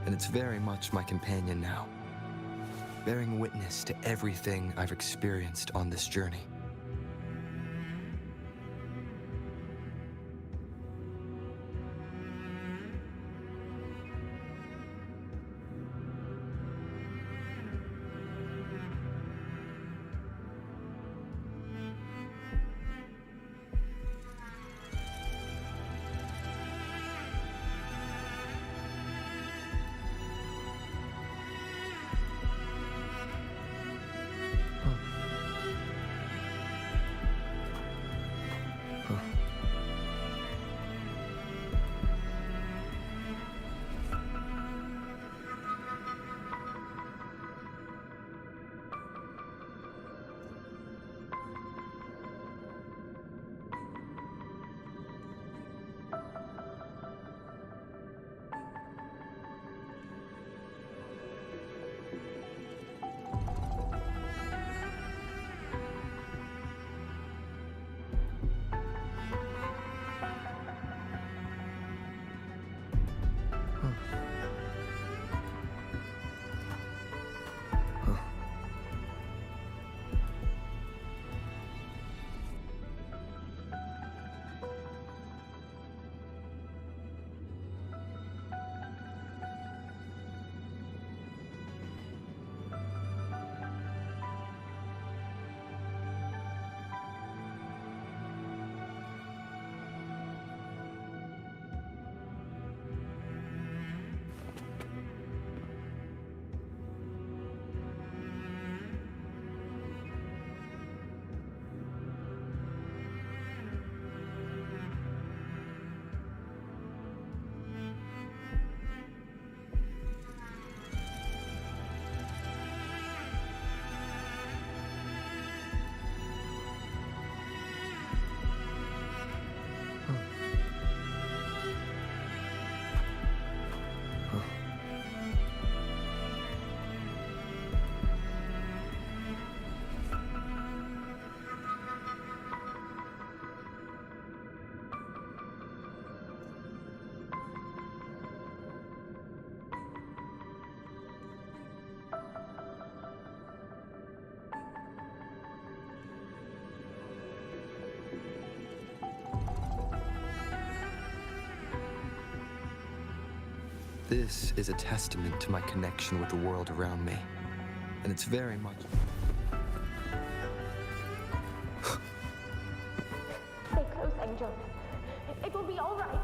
and it's very much my companion now, bearing witness to everything I've experienced on this journey. This is a testament to my connection with the world around me. And it's very much... Stay close, Angel. It will be all right.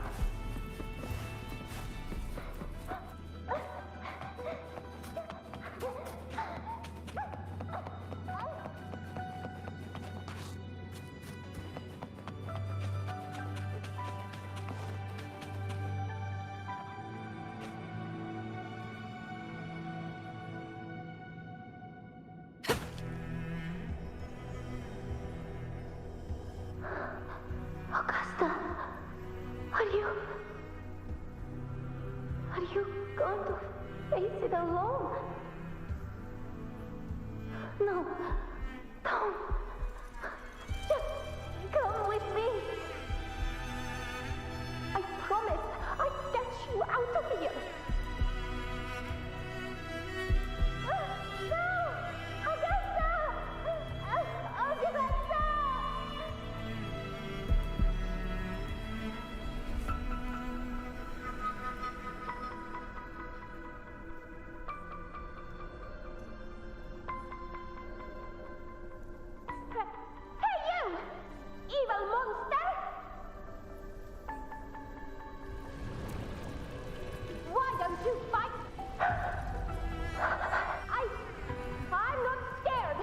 Augusta, are you going to face it alone? No, don't. Just come with me. I promise I'll get you out of here. No! Augusta! Augusta! Hey you! Evil monster! Why don't you fight? I'm not scared.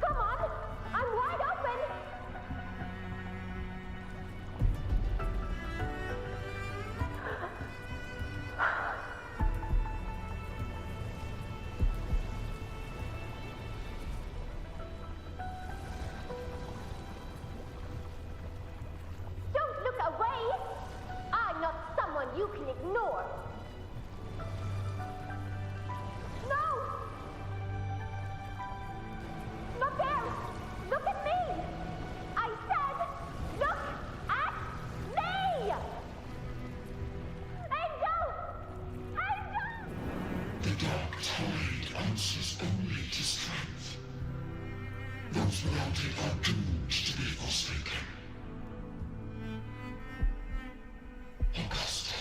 Come on, I'm wide open. Don't look away. I'm not someone you can ignore. No! Not there! Look at me! I said, look at me! Angel! Angel! The dark tide answers only to strength. Those without it are doomed to be forsaken. Augusta,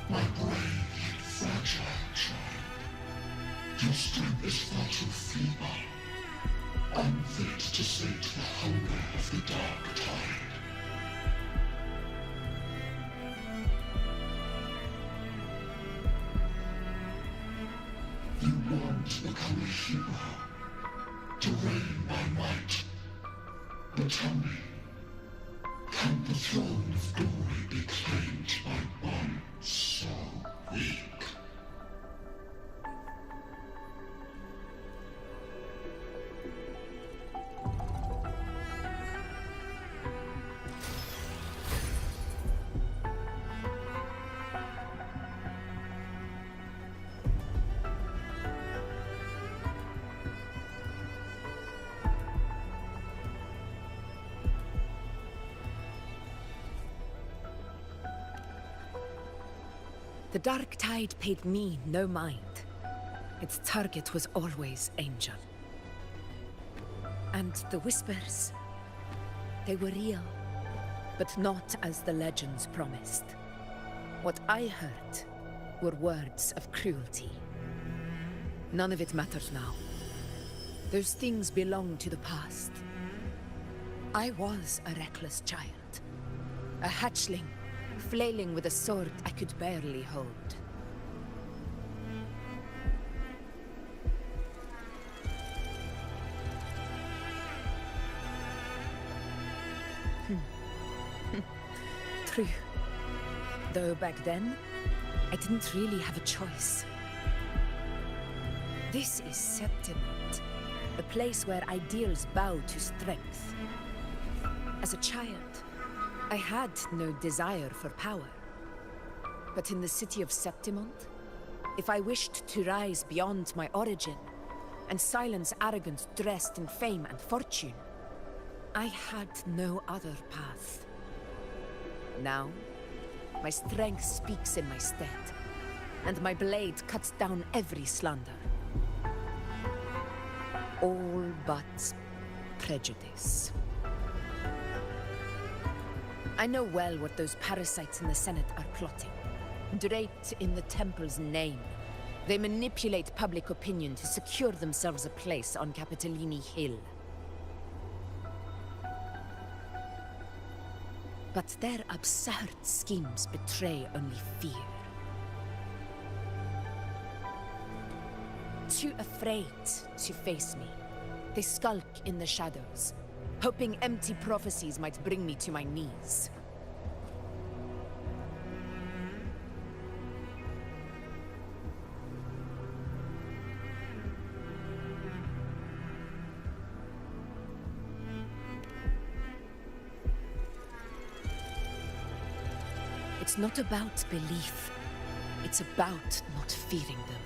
my brave yet fragile child. Your strength is far too feeble, unfit to sate the hunger of the dark tide. You want to become a hero, to reign by might. But tell me, can the throne of glory be claimed by one so weak? The dark tide paid me no mind. Its target was always Angel. And the whispers, they were real, but not as the legends promised. What I heard were words of cruelty. None of it matters now. Those things belong to the past. I was a reckless child, a hatchling, flailing with a sword I could barely hold. True. Though back then, I didn't really have a choice. This is Septimont, a place where ideals bow to strength. As a child, I had no desire for power. But in the city of Septimont, if I wished to rise beyond my origin and silence arrogance dressed in fame and fortune, I had no other path. Now, my strength speaks in my stead, and my blade cuts down every slander. All but prejudice. I know well what those parasites in the Senate are plotting. draped in the temple's name. They manipulate public opinion to secure themselves a place on Capitolini Hill. But their absurd schemes betray only fear. Too afraid to face me, they skulk in the shadows, hoping empty prophecies might bring me to my knees. It's not about belief. It's about not fearing them.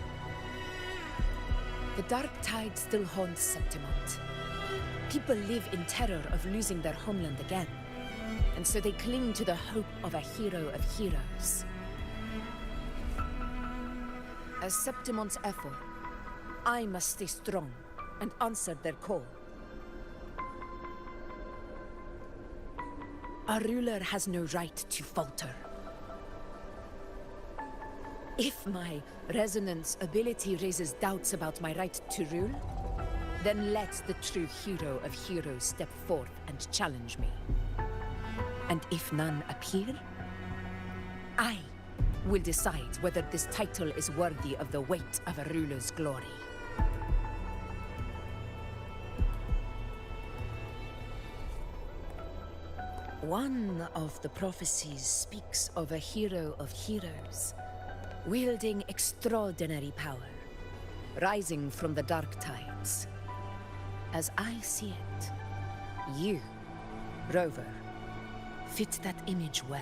The dark tide still haunts Septimont. People live in terror of losing their homeland again, and so they cling to the hope of a hero of heroes. As Septimont's echo, I must stay strong and answer their call. Our ruler has no right to falter. If my resonance ability raises doubts about my right to rule, then let the true hero of heroes step forth and challenge me. And if none appear, I will decide whether this title is worthy of the weight of a ruler's glory. One of the prophecies speaks of a hero of heroes, wielding extraordinary power, rising from the dark tides. As I see it, you, Rover, fit that image well.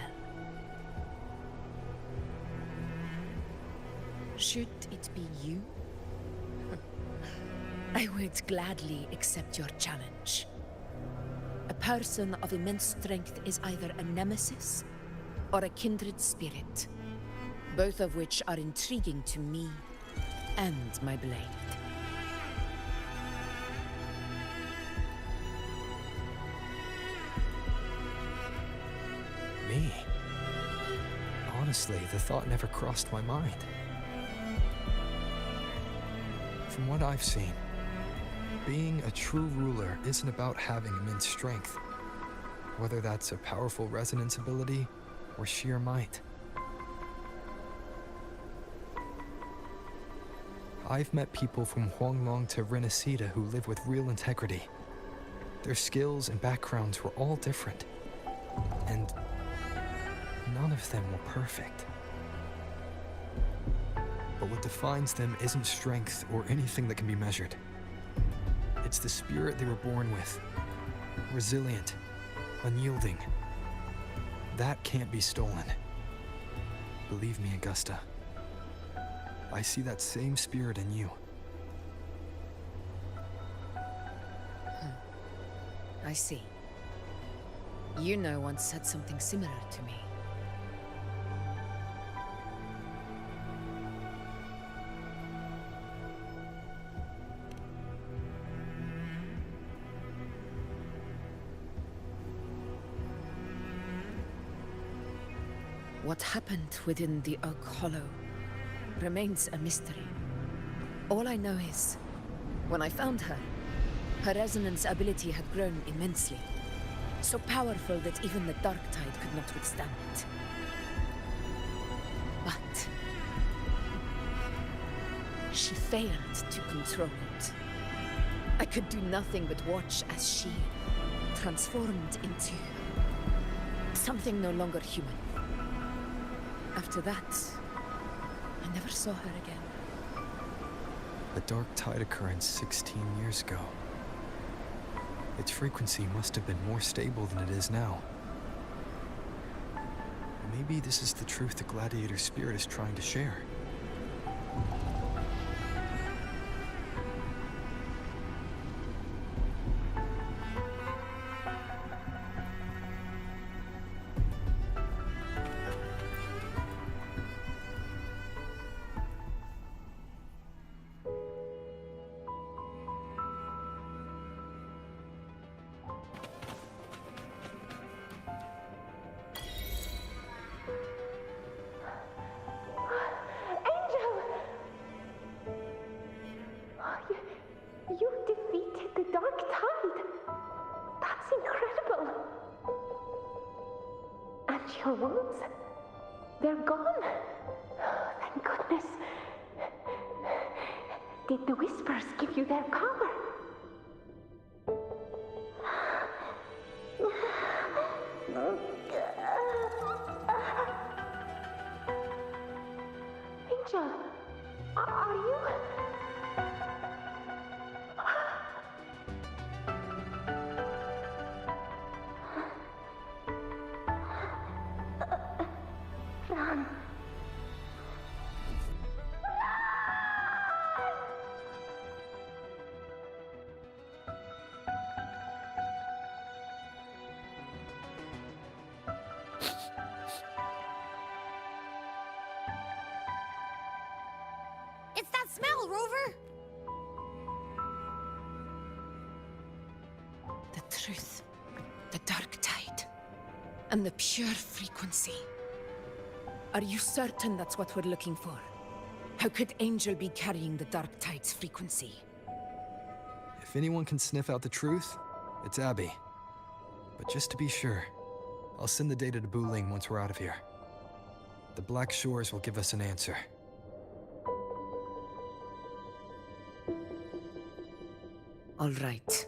Should it be you? I would gladly accept your challenge. A person of immense strength is either a nemesis or a kindred spirit, both of which are intriguing to me and my blade. Me? Honestly, the thought never crossed my mind. From what I've seen, being a true ruler isn't about having immense strength, whether that's a powerful resonance ability or sheer might. I've met people from Huanglong to Renacida who live with real integrity. Their skills and backgrounds were all different, and none of them were perfect. But what defines them isn't strength or anything that can be measured. It's the spirit they were born with. Resilient, unyielding. That can't be stolen. Believe me, Augusta. I see that same spirit in you. I see. Yuno once said something similar to me. What happened within the Oak Hollow remains a mystery. All I know is, when I found her, her resonance ability had grown immensely. So powerful that even the Dark Tide could not withstand it. But she failed to control it. I could do nothing but watch as she transformed into something no longer human. After that, I never saw her again. A Dark Tide occurrence 16 years ago. Its frequency must have been more stable than it is now. Maybe this is the truth the Gladiator spirit is trying to share. your wounds? They're gone? Thank goodness. Did the whispers give you their power? Angel, are you? Run. It's that smell, Rover! The truth, the dark tide, and the pure frequency. Are you certain that's what we're looking for? How could Angel be carrying the dark tide's frequency? If anyone can sniff out the truth, it's Abby. But just to be sure, I'll send the data to Wuthering once we're out of here. The Black Shores will give us an answer. All right.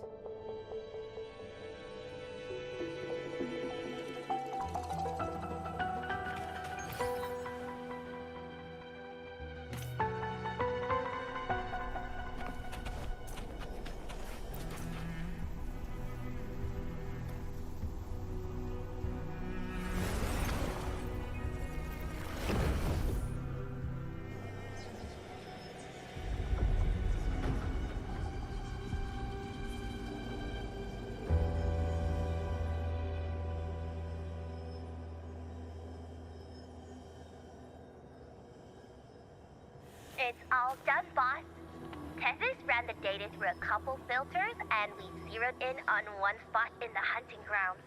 It's all done, boss. Tethys ran the data through a couple filters, and we zeroed in on one spot in the hunting grounds.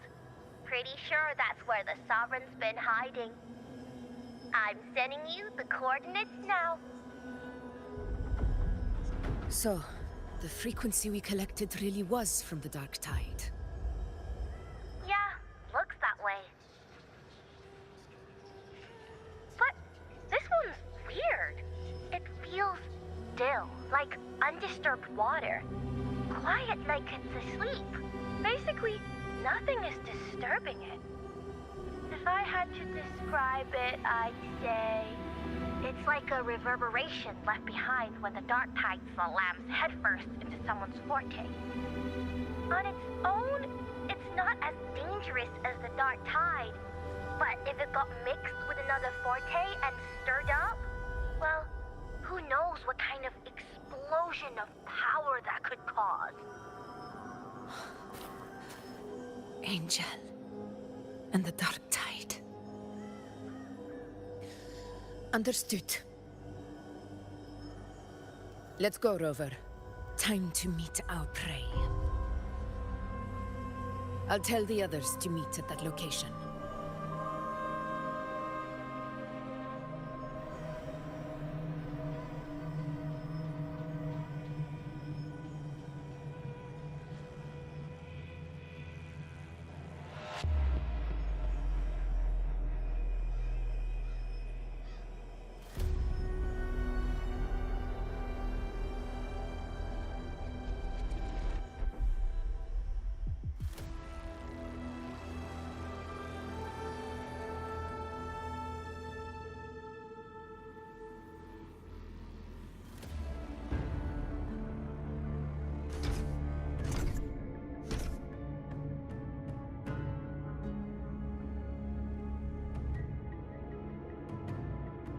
Pretty sure that's where the Sovereign's been hiding. I'm sending you the coordinates now. So, the frequency we collected really was from the dark tide. Yeah, looks that way. But this one's weird. It feels still, like undisturbed water. Quiet like it's asleep. Basically, nothing is disturbing it. If I had to describe it, I'd say it's like a reverberation left behind when the dark tide slams headfirst into someone's forte. On its own, it's not as dangerous as the dark tide, but if it got mixed with another forte and stirred up, well, who knows what kind of explosion of power that could cause. Angel and the dark tide. Understood. Let's go, Rover. Time to meet our prey. I'll tell the others to meet at that location.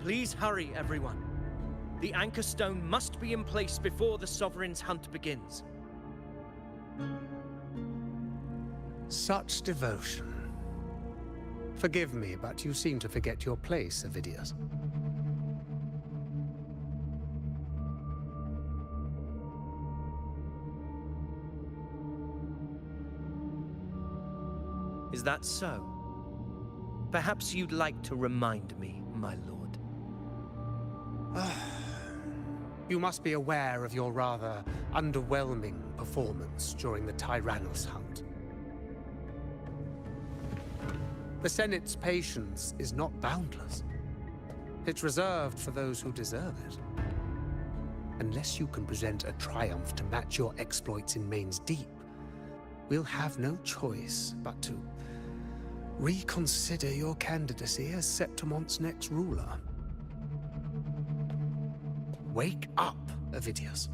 Please hurry, everyone. The anchor stone must be in place before the Sovereign's hunt begins. Such devotion. Forgive me, but you seem to forget your place, Avidius. Is that so? Perhaps you'd like to remind me, my lord. You must be aware of your rather underwhelming performance during the Tyrannus hunt. The Senate's patience is not boundless. It's reserved for those who deserve it. Unless you can present a triumph to match your exploits in Main's Deep, we'll have no choice but to reconsider your candidacy as Septimon's next ruler. Wake up, Ovidius.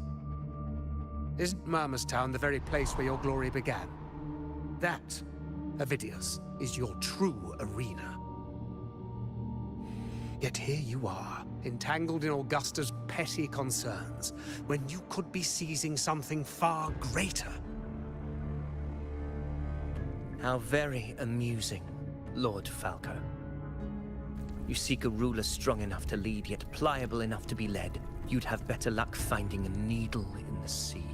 Isn't Murmurstown the very place where your glory began? That, Ovidius, is your true arena. Yet here you are, entangled in Augusta's petty concerns, when you could be seizing something far greater. How very amusing, Lord Falco. You seek a ruler strong enough to lead, yet pliable enough to be led. You'd have better luck finding a needle in the sea.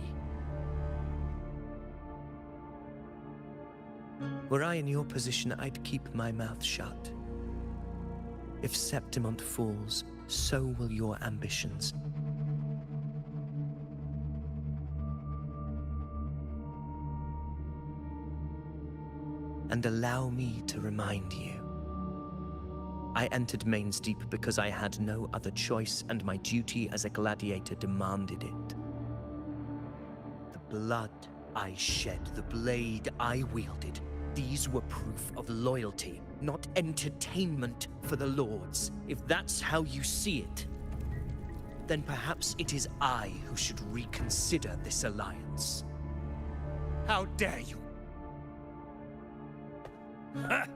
Were I in your position, I'd keep my mouth shut. If Septimont falls, so will your ambitions. And allow me to remind you. I entered Main's Deep because I had no other choice, and my duty as a gladiator demanded it. The blood I shed, the blade I wielded, these were proof of loyalty, not entertainment for the Lords. If that's how you see it, then perhaps it is I who should reconsider this alliance. How dare you! Ha!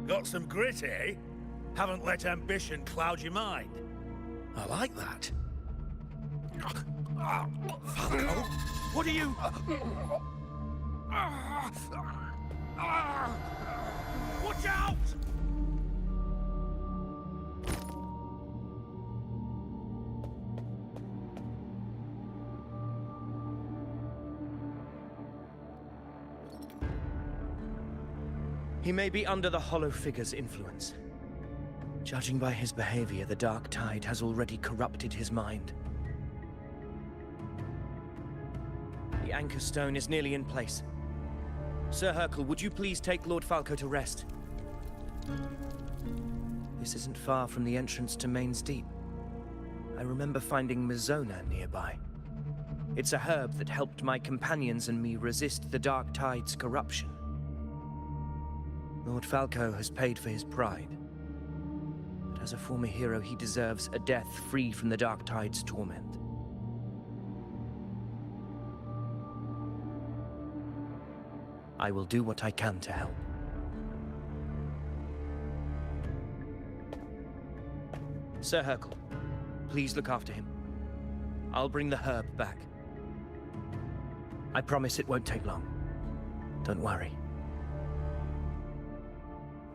Got some grit, eh? Haven't let ambition cloud your mind. I like that. Falco, what are you... Watch out! He may be under the Hollow Figure's influence. Judging by his behavior, the Dark Tide has already corrupted his mind. The Anchor Stone is nearly in place. Sir Hercule, would you please take Lord Falco to rest? This isn't far from the entrance to Main's Deep. I remember finding Mizona nearby. It's a herb that helped my companions and me resist the Dark Tide's corruption. Lord Falco has paid for his pride. But as a former hero, he deserves a death free from the Dark Tide's torment. I will do what I can to help. Sir Hercule, please look after him. I'll bring the herb back. I promise it won't take long. Don't worry.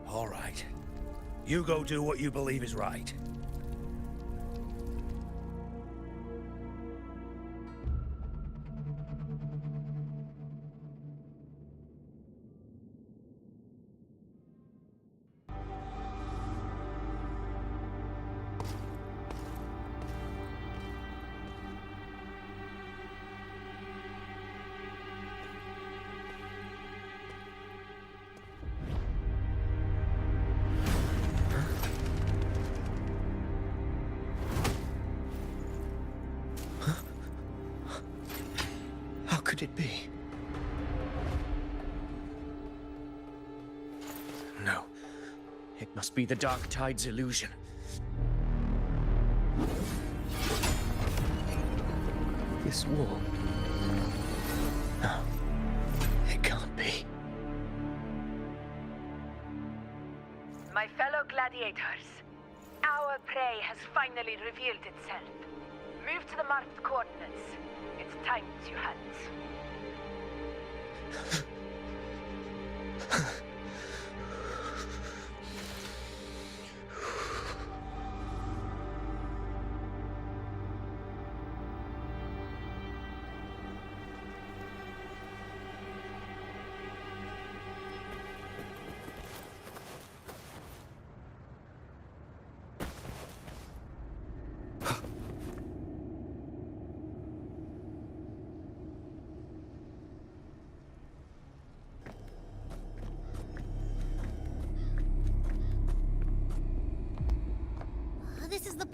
All right. You go do what you believe is right. How could it be? No. It must be the Dark Tide's illusion. This wall. No. It can't be. My fellow gladiators, our prey has finally revealed itself. Move to the marked coordinates. It's time to hunt.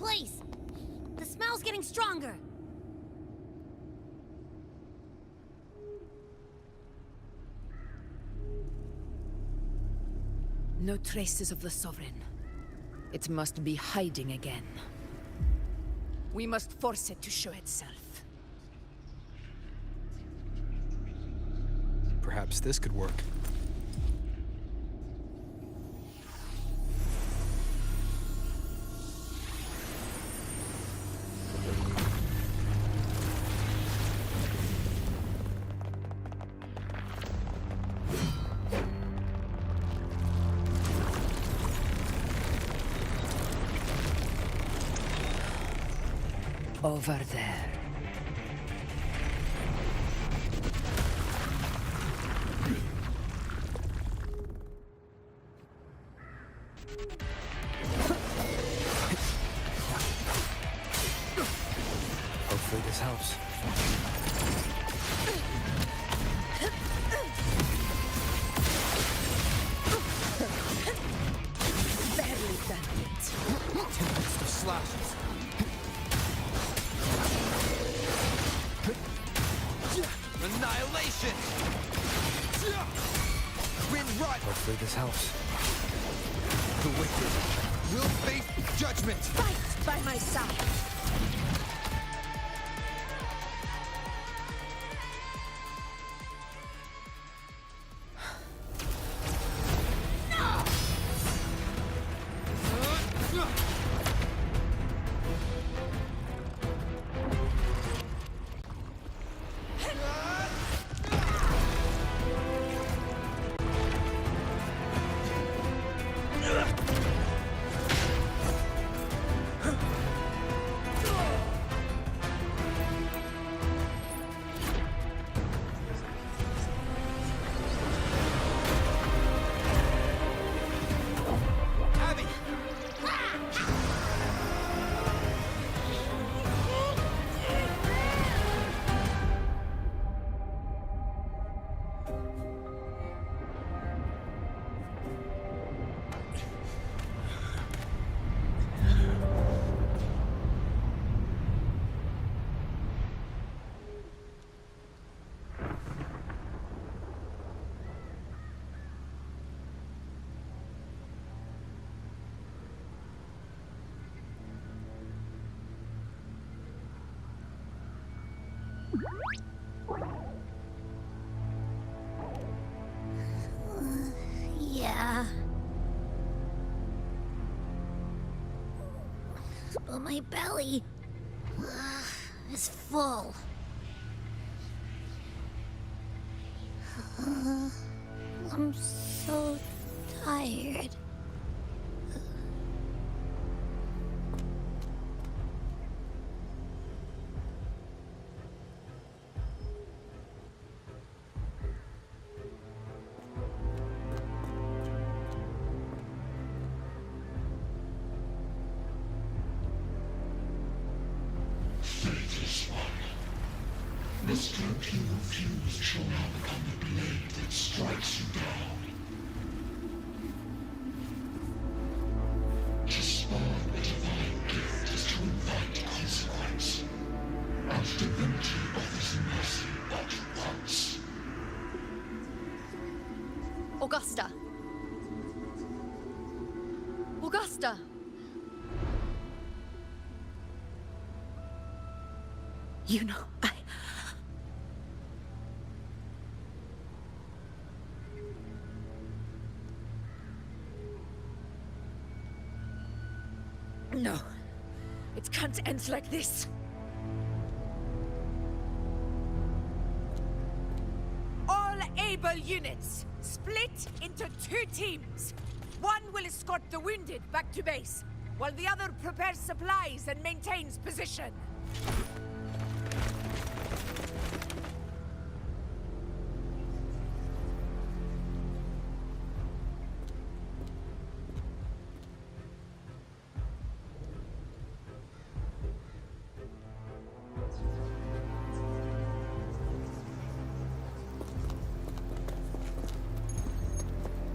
place! The smell's getting stronger! No traces of the Sovereign. It must be hiding again. We must force it to show itself. Perhaps this could work. Over there. Hopefully this helps. Barely done it. 2 minutes of slashes. Annihilation! Wind run! Hopefully this helps. The wicked will face judgment! Fight by my side! Yeah. But my belly is full. I'm so tired. Faithless one. The strength you refuse shall now become the blade that strikes you down. To spawn a divine gift is to invite consequence. And divinity offers mercy but once. Augusta. Augusta. You know, No. It can't end like this. All able units, split into 2 teams. One will escort the wounded back to base, while the other prepares supplies and maintains position.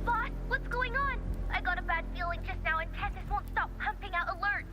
Boss, what's going on? I got a bad feeling just now and Tessus won't stop pumping out alerts.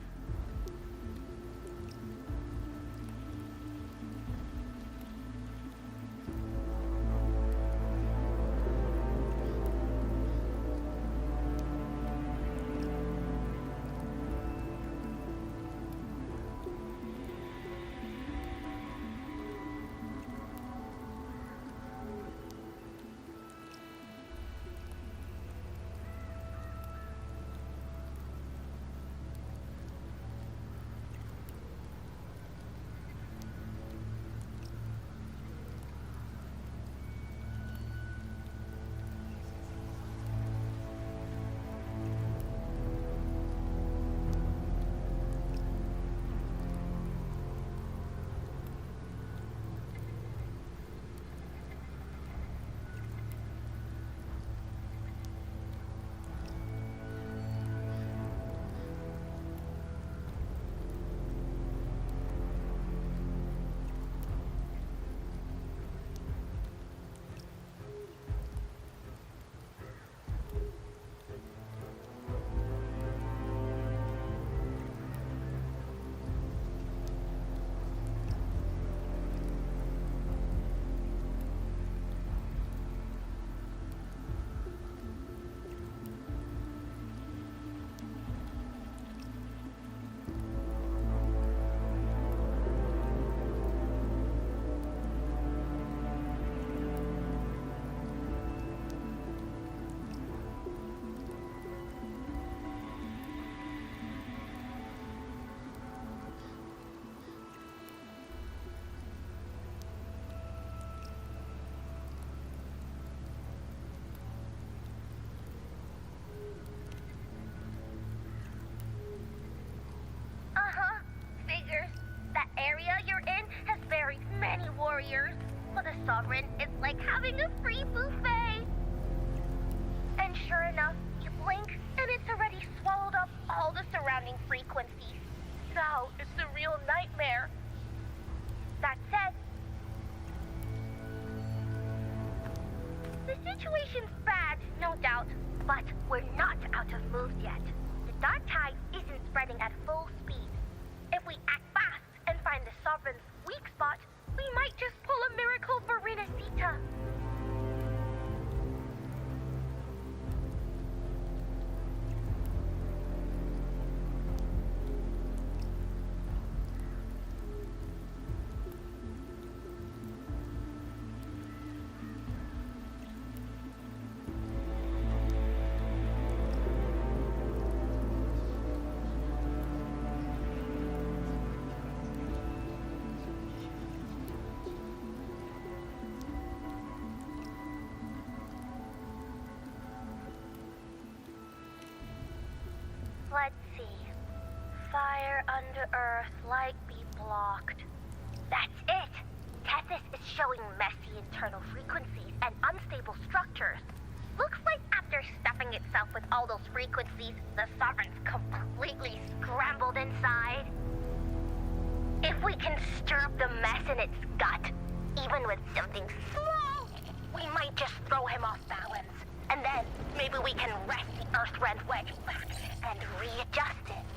free buffet! And sure enough, you blink and it's already swallowed up all the surrounding frequencies. Now it's a real nightmare. That said, the situation's bad, no doubt, but we're not out of moves yet. The dark tide isn't spreading at full speed. If we act fast and find the Sovereign's weak spot, we might just pull a miracle for Renacita. Let's see. Fire under Earth, light be blocked. That's it! Tethys is showing messy internal frequencies and unstable structures. Looks like after stuffing itself with all those frequencies, the Sovereign's completely scrambled inside. If we can stir up the mess in its gut, even with something small, we might just throw him off balance. And then, maybe we can wrest the Earthrend wedge back and readjust it.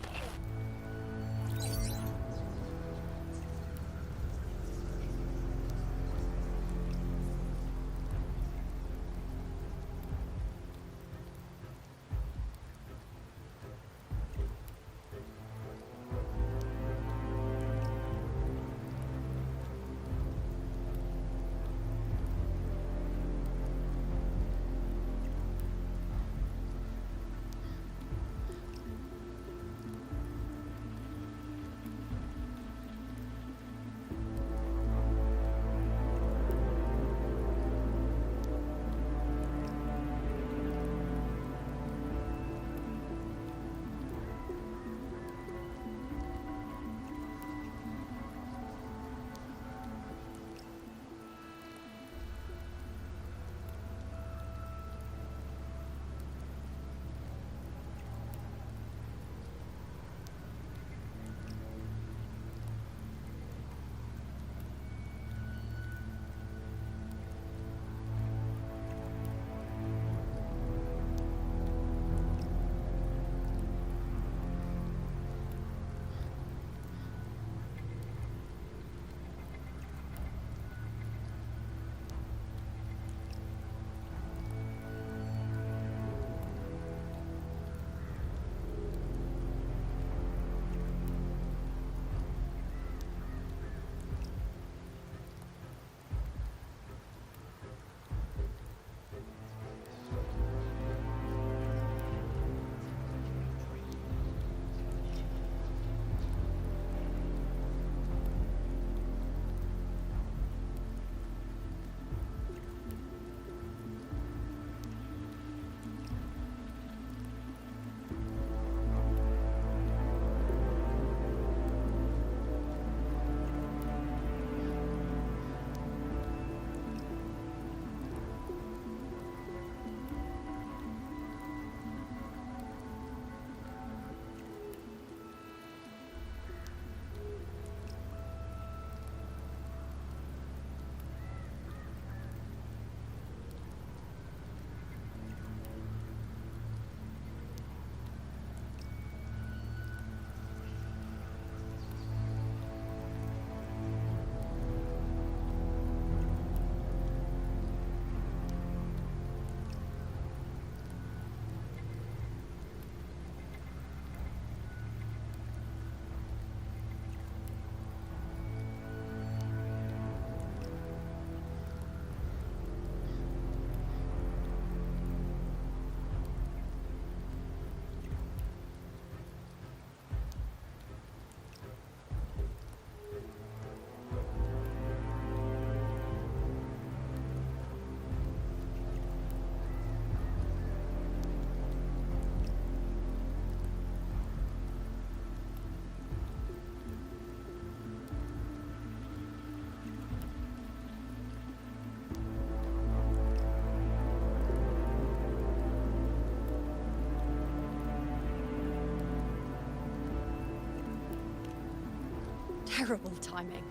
terrible timing.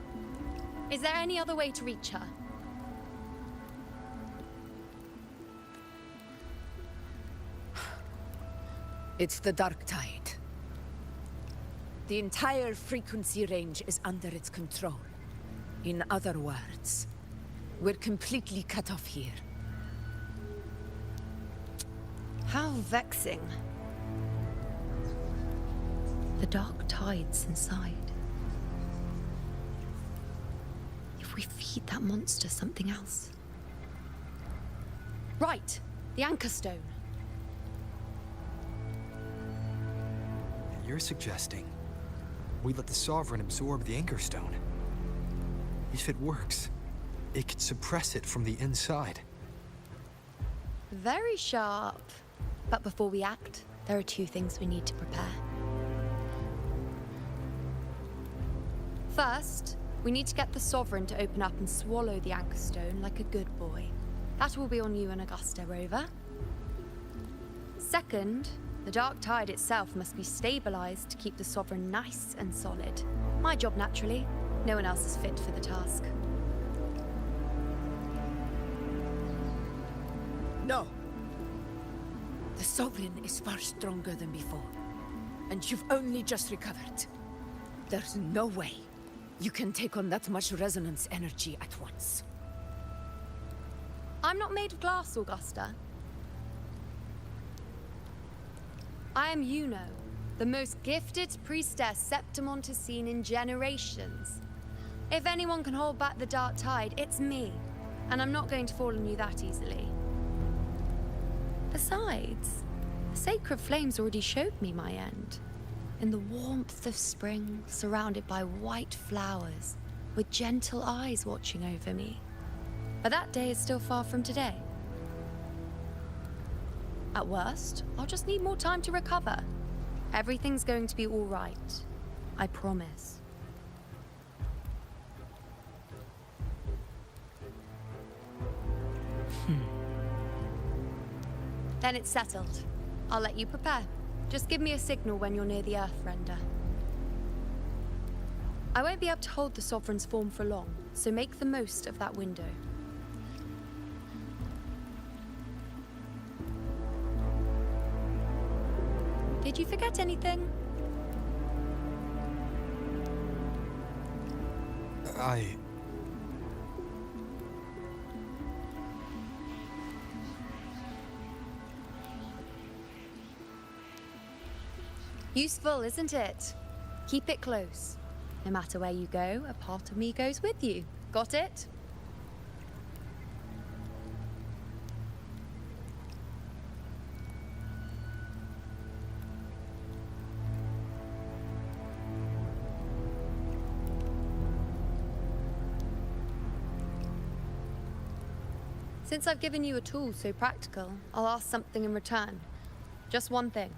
Is there any other way to reach her? It's the dark tide. The entire frequency range is under its control. In other words, we're completely cut off here. How vexing. The dark tide's inside. If we feed that monster something else. Right, the anchor stone. You're suggesting we let the Sovereign absorb the Anchor Stone. If it works, it could suppress it from the inside. Very sharp. But before we act, there are two things we need to prepare. First, we need to get the Sovereign to open up and swallow the Anchor Stone like a good boy. That will be on you and Augusta, Rover. Second, the dark tide itself must be stabilized to keep the Sovereign nice and solid. My job, naturally. No one else is fit for the task. No! The Sovereign is far stronger than before. And you've only just recovered. There's no way you can take on that much resonance energy at once. I'm not made of glass, Augusta. I am Yuno, the most gifted priestess Septimont has seen in generations. If anyone can hold back the dark tide, it's me. And I'm not going to fall on you that easily. Besides, the sacred flames already showed me my end. In the warmth of spring, surrounded by white flowers, with gentle eyes watching over me. But that day is still far from today. At worst, I'll just need more time to recover. Everything's going to be all right. I promise. Then it's settled. I'll let you prepare. Just give me a signal when you're near the Earthrender. I won't be able to hold the Sovereign's form for long, so make the most of that window. Did you forget anything? Useful, isn't it? Keep it close. No matter where you go, a part of me goes with you. Got it? Since I've given you a tool so practical, I'll ask something in return. Just one thing.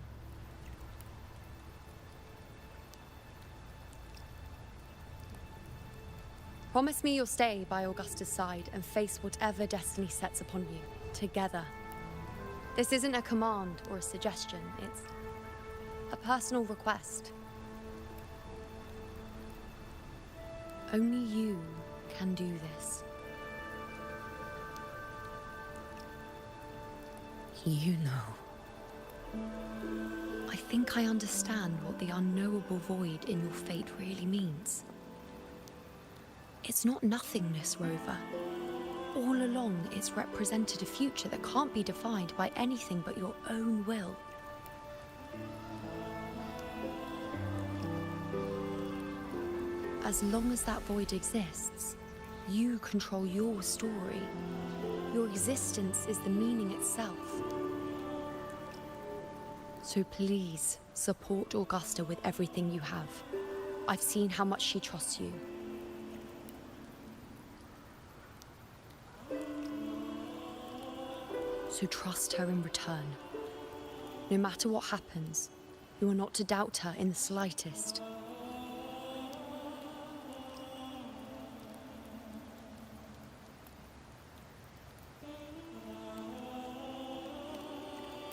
Promise me you'll stay by Augusta's side and face whatever destiny sets upon you, together. This isn't a command or a suggestion, it's a personal request. Only you can do this. You know. I think I understand what the unknowable void in your fate really means. It's not nothingness, Rover. All along, it's represented a future that can't be defined by anything but your own will. As long as that void exists, you control your story. Your existence is the meaning itself. So please, support Augusta with everything you have. I've seen how much she trusts you. So trust her in return. No matter what happens, you are not to doubt her in the slightest.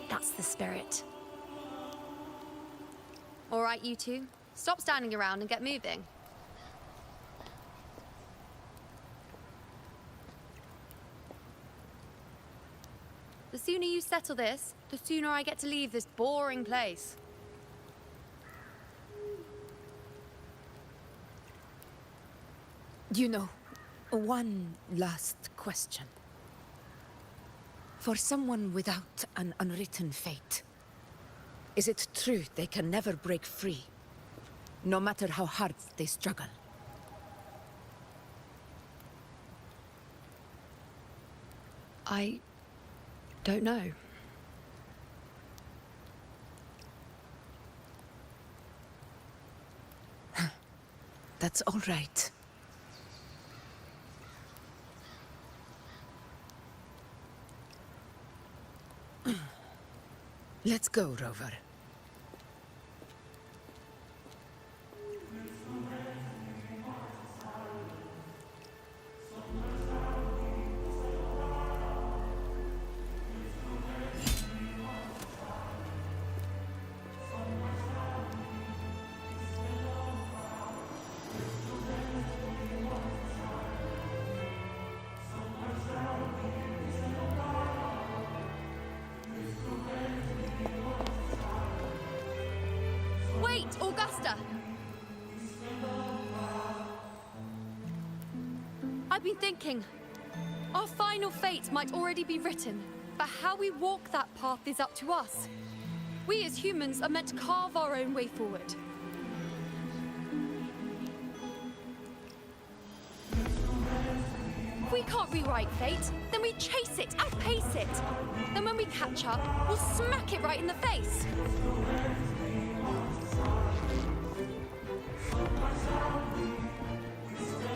That's the spirit. All right, you two. Stop standing around and get moving. The sooner you settle this, the sooner I get to leave this boring place. You know, one last question. For someone without an unwritten fate, is it true they can never break free, no matter how hard they struggle? I don't know. That's all right. Let's go, Rover. Wait, Augusta! I've been thinking. Our final fate might already be written, but how we walk that path is up to us. We as humans are meant to carve our own way forward. If we can't rewrite fate, then we chase it, outpace it. Then when we catch up, we'll smack it right in the face.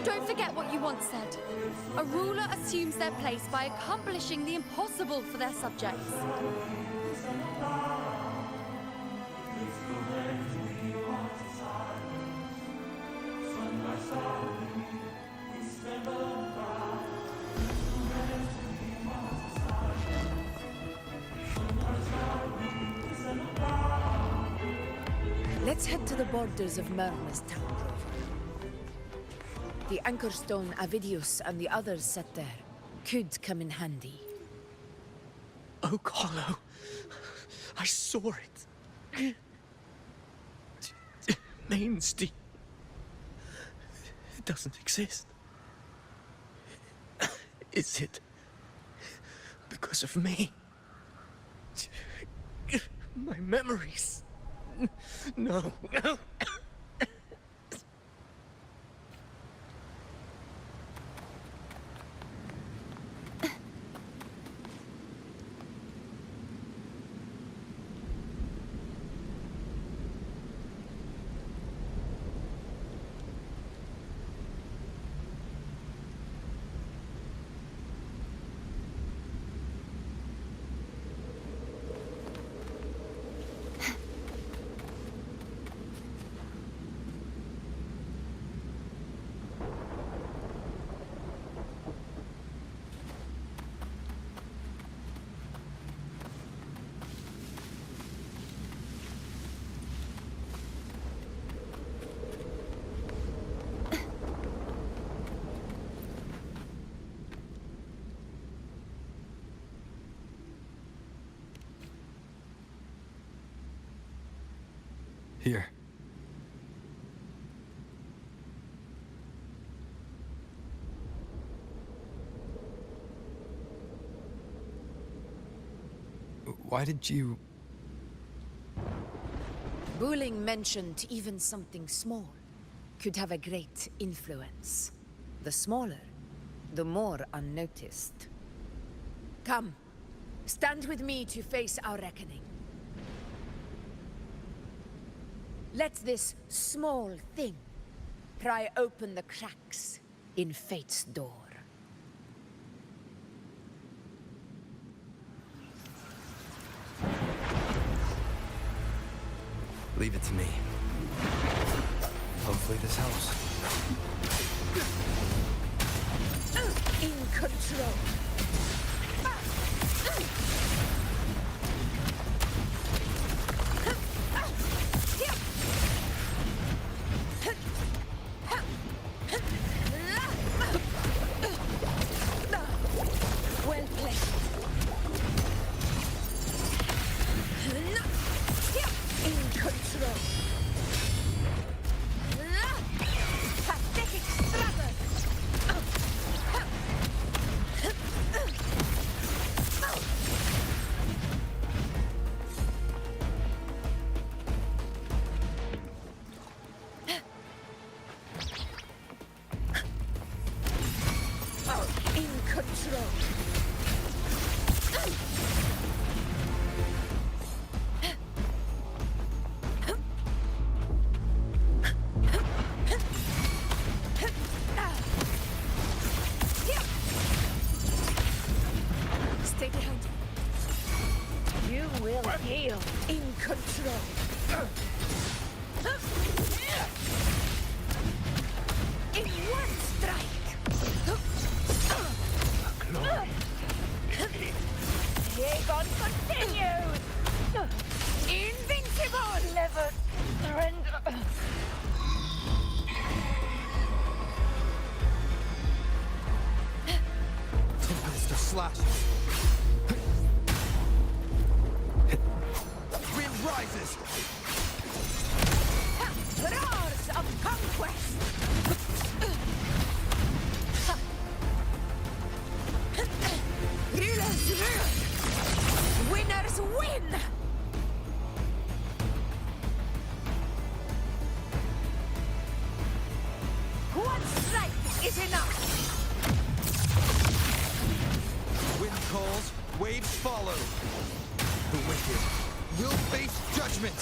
Don't forget what you once said. A ruler assumes their place by accomplishing the impossible for their subjects. Let's head to the borders of Myrna's town, Rover. The anchor stone Avidius and the others set there could come in handy. Oak Hollow. I saw it. Main's deep. It doesn't exist. Is it because of me? My memories. No. Here. Why did you... Buling mentioned even something small could have a great influence. The smaller, the more unnoticed. Come, stand with me to face our reckoning. Let this small thing pry open the cracks in fate's door. Leave it to me. Hopefully this helps. In control. Well placed. You will heal in control. In one strike. Aegon continues. Invincible. Never surrender. Tempest of slashes. Wind rises. Roars of conquest. Rulers rule. Winners win. One strike is enough. Wind calls, waves follow. The wicked will face judgment.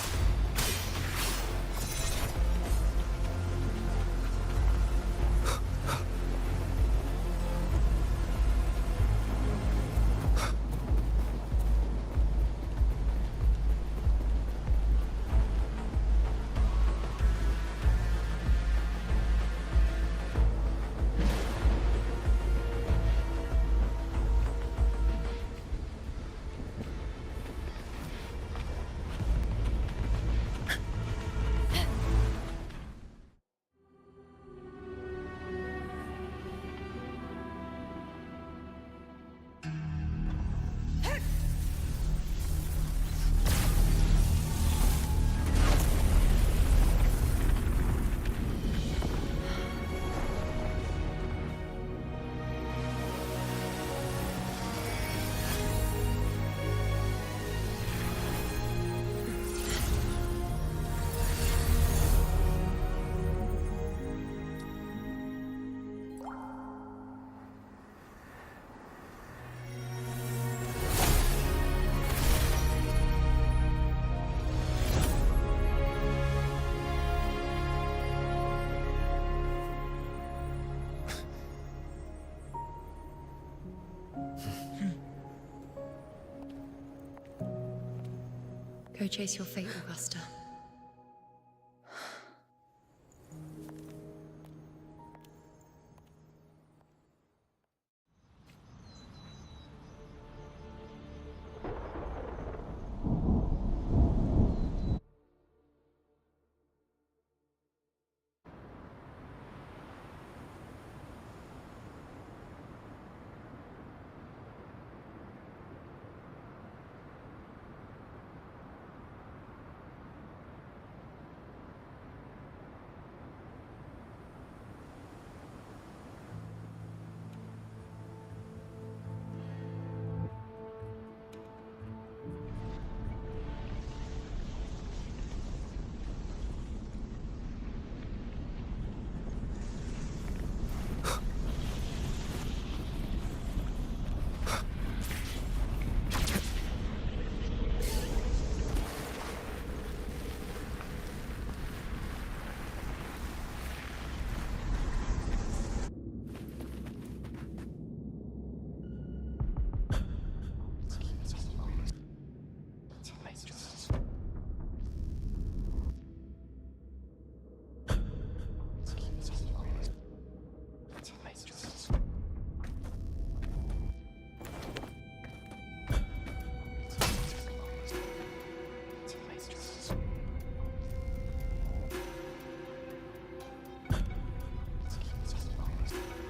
Go chase your fate, Augusta.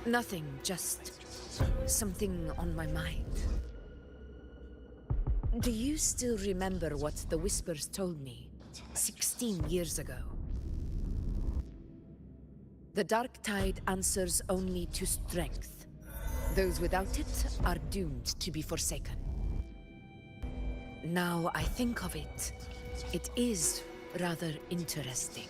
Nothing, just something on my mind. Do you still remember what the Whispers told me 16 years ago? The Dark Tide answers only to strength. Those without it are doomed to be forsaken. Now I think of it, it is rather interesting.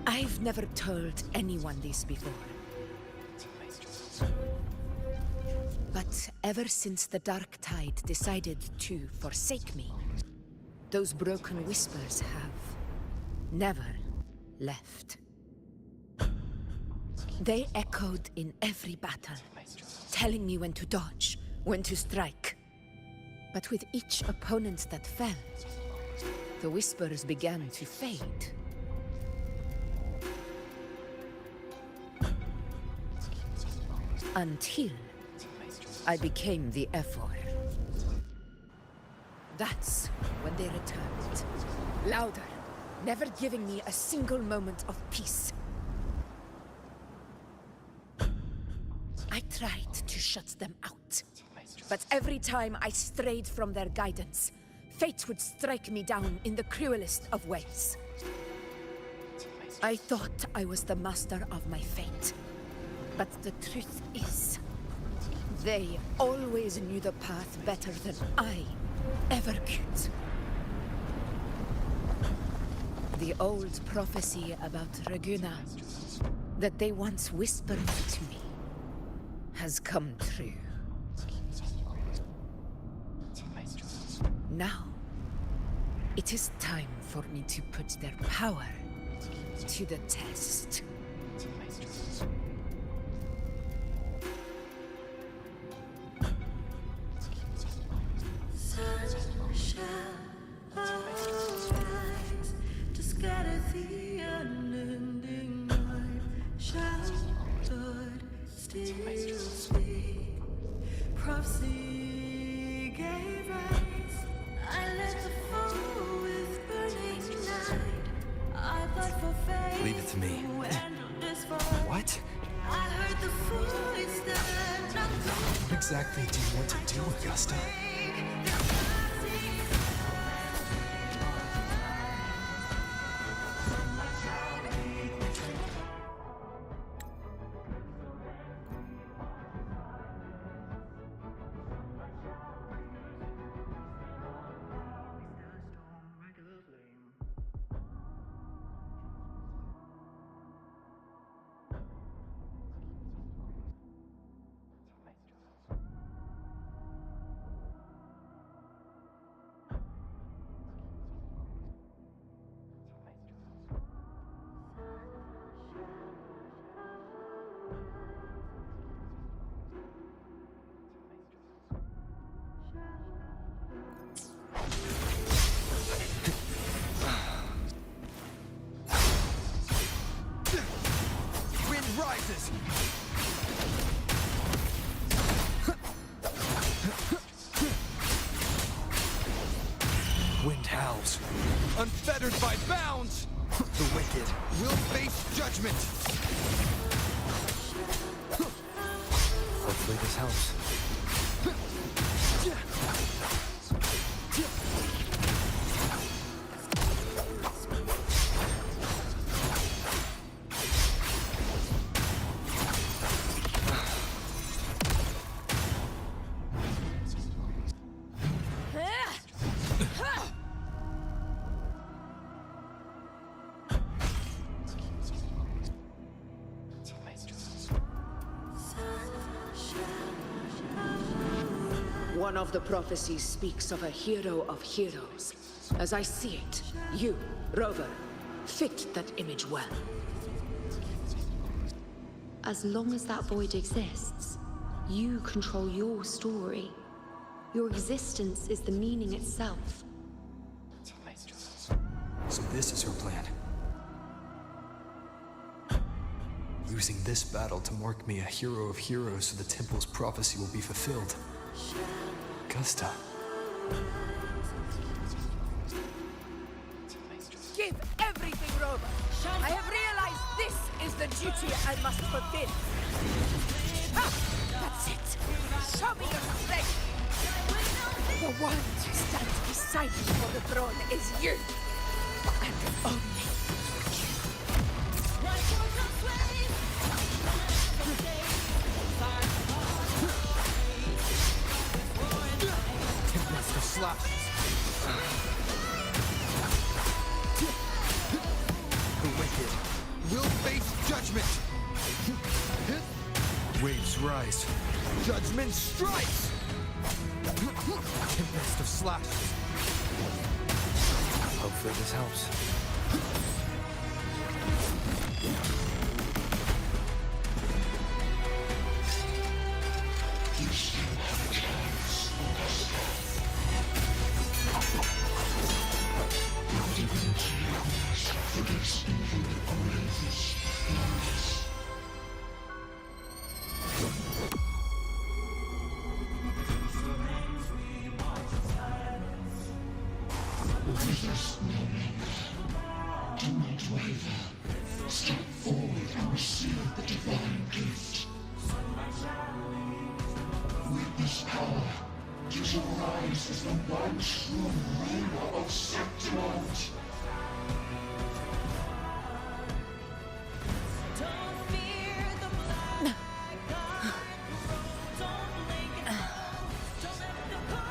I've never told anyone this before. But ever since the Dark Tide decided to forsake me, those broken whispers have never left. They echoed in every battle, telling me when to dodge, when to strike. But with each opponent that fell, the whispers began to fade. Until I became the Ephor. That's when they returned. Louder, never giving me a single moment of peace. I tried to shut them out, but every time I strayed from their guidance, fate would strike me down in the cruelest of ways. I thought I was the master of my fate, but the truth is, they always knew the path better than I ever could. The old prophecy about Raguna that they once whispered to me has come true. Now, it is time for me to put their power to the test. Leave it to me. What? What exactly do you want to do, Augusta? Wind howls, unfettered by bounds. The wicked will face judgment. Hopefully this helps. One of the prophecies speaks of a hero of heroes. As I see it, you, Rover, fit that image well. As long as that void exists, you control your story. Your existence is the meaning itself. So this is her plan. Using this battle to mark me a hero of heroes so the temple's prophecy will be fulfilled. Augusta. Give everything, Rover. I have realized this is the duty I must fulfill. Ha! That's it. Show me your strength. The one who stands beside me for the throne is you. And only Tempest of Slashes. The wicked will face judgment. Waves rise. Judgment strikes. Tempest of Slashes. Hopefully this helps. You still have time. Resist no longer. Do not waver. Step forward and receive the divine gift. With this power, you shall rise as the one true ruler of Septimont.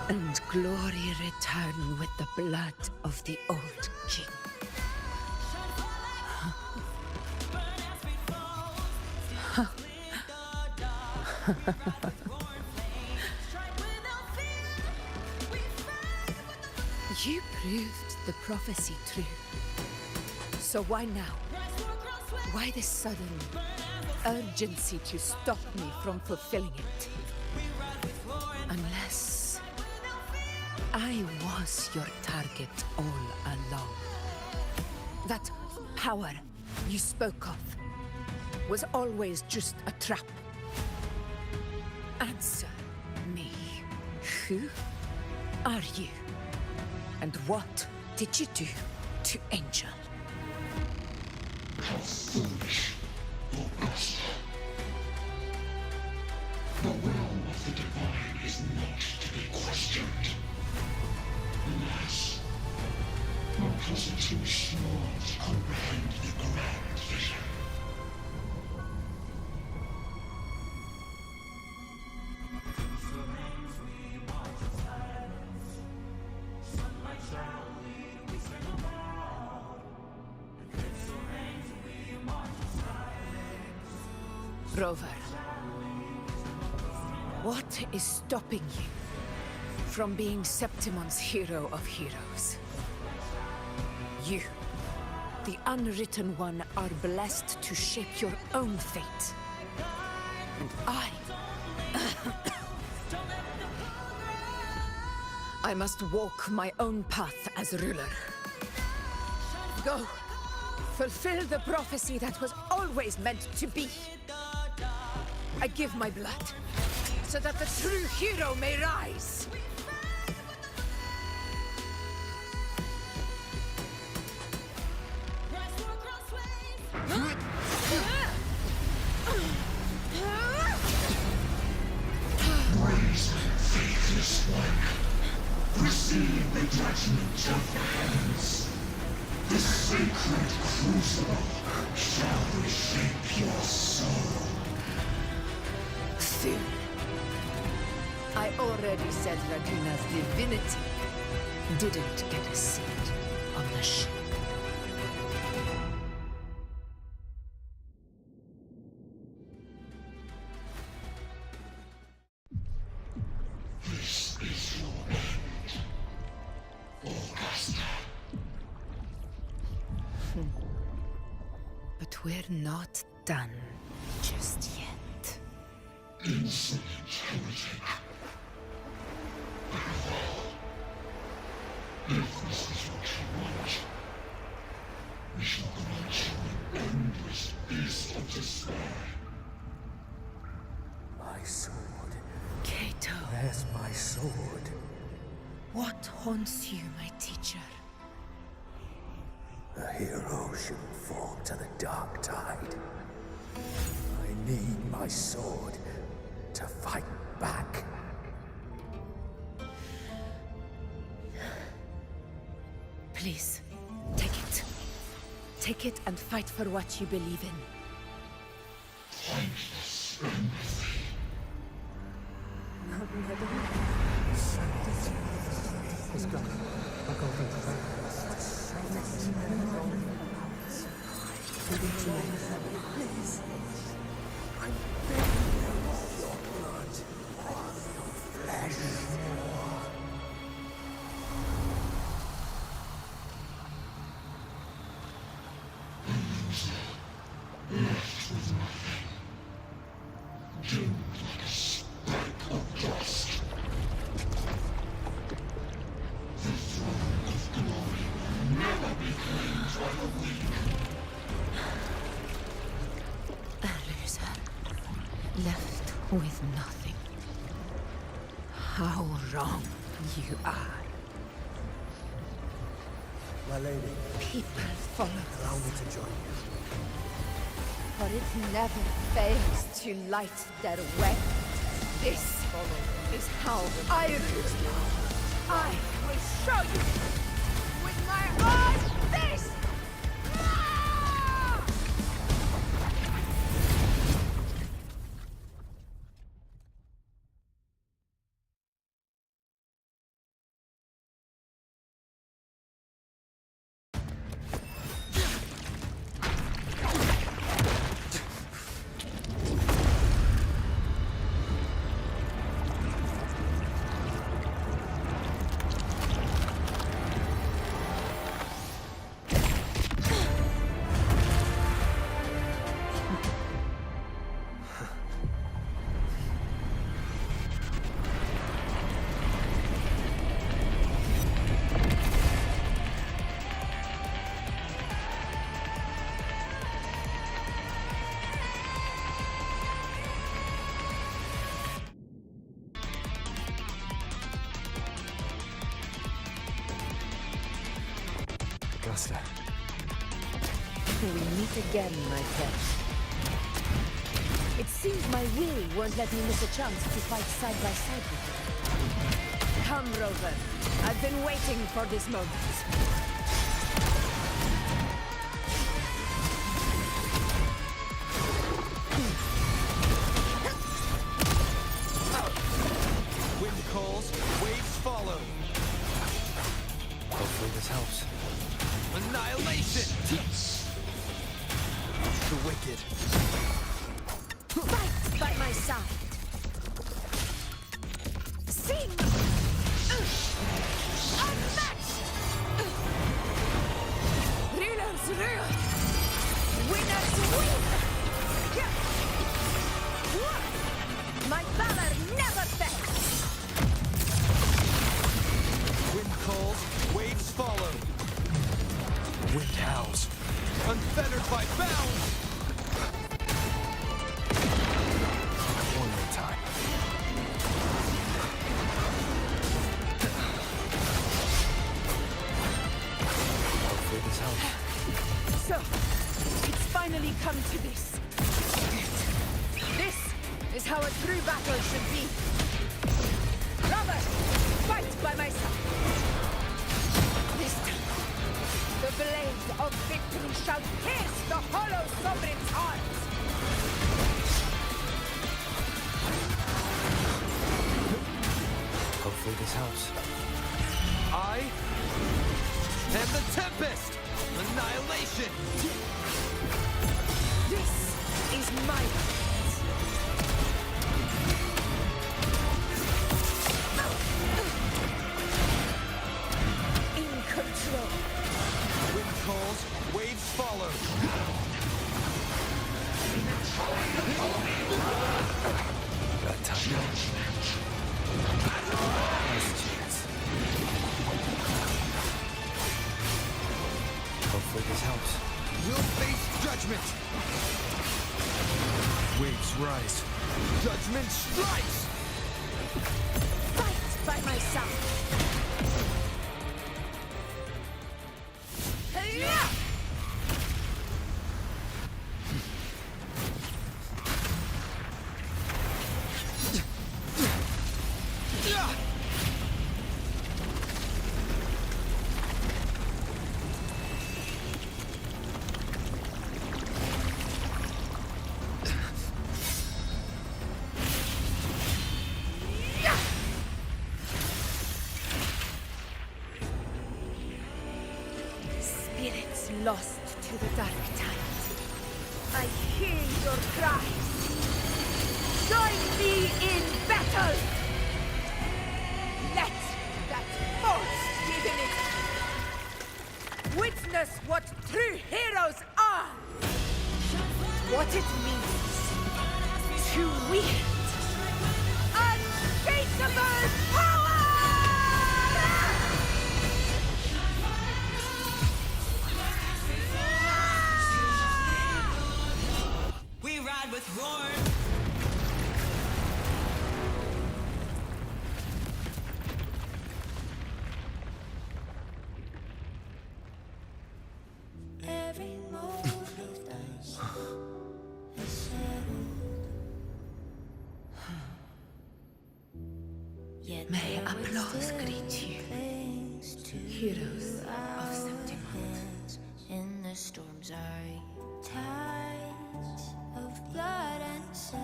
And glory return with the blood of the old king. You proved the prophecy true. So why now? Why this sudden urgency to stop me from fulfilling it? Unless I was your target all along. That power you spoke of was always just a trap. Answer me. Who are you? And what did you do to Angel? How foolish, Augusta. The will of the divine is not to be questioned. Alas, my cousin too small to comprehend the grand vision. Rover, what is stopping you from being Septimon's hero of heroes? You, the unwritten one, are blessed to shape your own fate. And I must walk my own path as ruler. Go, fulfill the prophecy that was always meant to be. I give my blood, so that the true hero may rise! Raise, faithless one. Receive the judgment of the heavens. The sacred crucible shall reshape your soul. Fool. I already said Raguna's divinity didn't get a seat on the ship. This is your end, Augusta. But we're not done just yet. Insolent heretic. Very well. If this is what you want, we shall grant you an endless beast of despair. My sword. Cato. Where's my sword? What haunts you, my teacher? A hero shouldn't fall to the dark tide. I need my sword to fight back. Please, take it. Take it and fight for what you believe in. Thankless empathy. Please. I'm begging you, your blood, your flesh. Left with nothing. Doomed like a speck of dust. The throne of glory will never be claimed by the weak. A loser, left with nothing. How wrong you are. My lady, People follow allow me to join you. but it never fails to light their way. This is how I rule. I will show you with my own fist! Augusta. We meet again, my friend. It seems my will won't let me miss a chance to fight side by side with you. Come, Rover. I've been waiting for this moment. Wind calls, waves follow. Hopefully this helps. Annihilation! The wicked. Fight by my side. Sing! Unmatched! Rulers rule! Winners win! My valor never fails! Wind calls, waves follow. Wind howls, unfettered by bounds! One more time. Hopefully this helps. So, it's finally come to this. This is how a true battle should be. Lovers, fight by my side. This time, the blade of victory shall pierce the hollow sovereign's heart. Hopefully this helps. I am the Tempest! Annihilation! This is my in control. Wind calls, waves follow. Got time. Last chance. Hopefully this helps. We'll face judgment! Waves rise. Judgment strikes! Fight by my side. Hey-ya! Spirits lost to the dark tide. I hear your cries. Join me in battle! Let that false divinity witness what true heroes are! What it means to wield unshakable power! We ride with roar. May applause greet you, heroes of Septimont. In the storms are tides of blood and sand.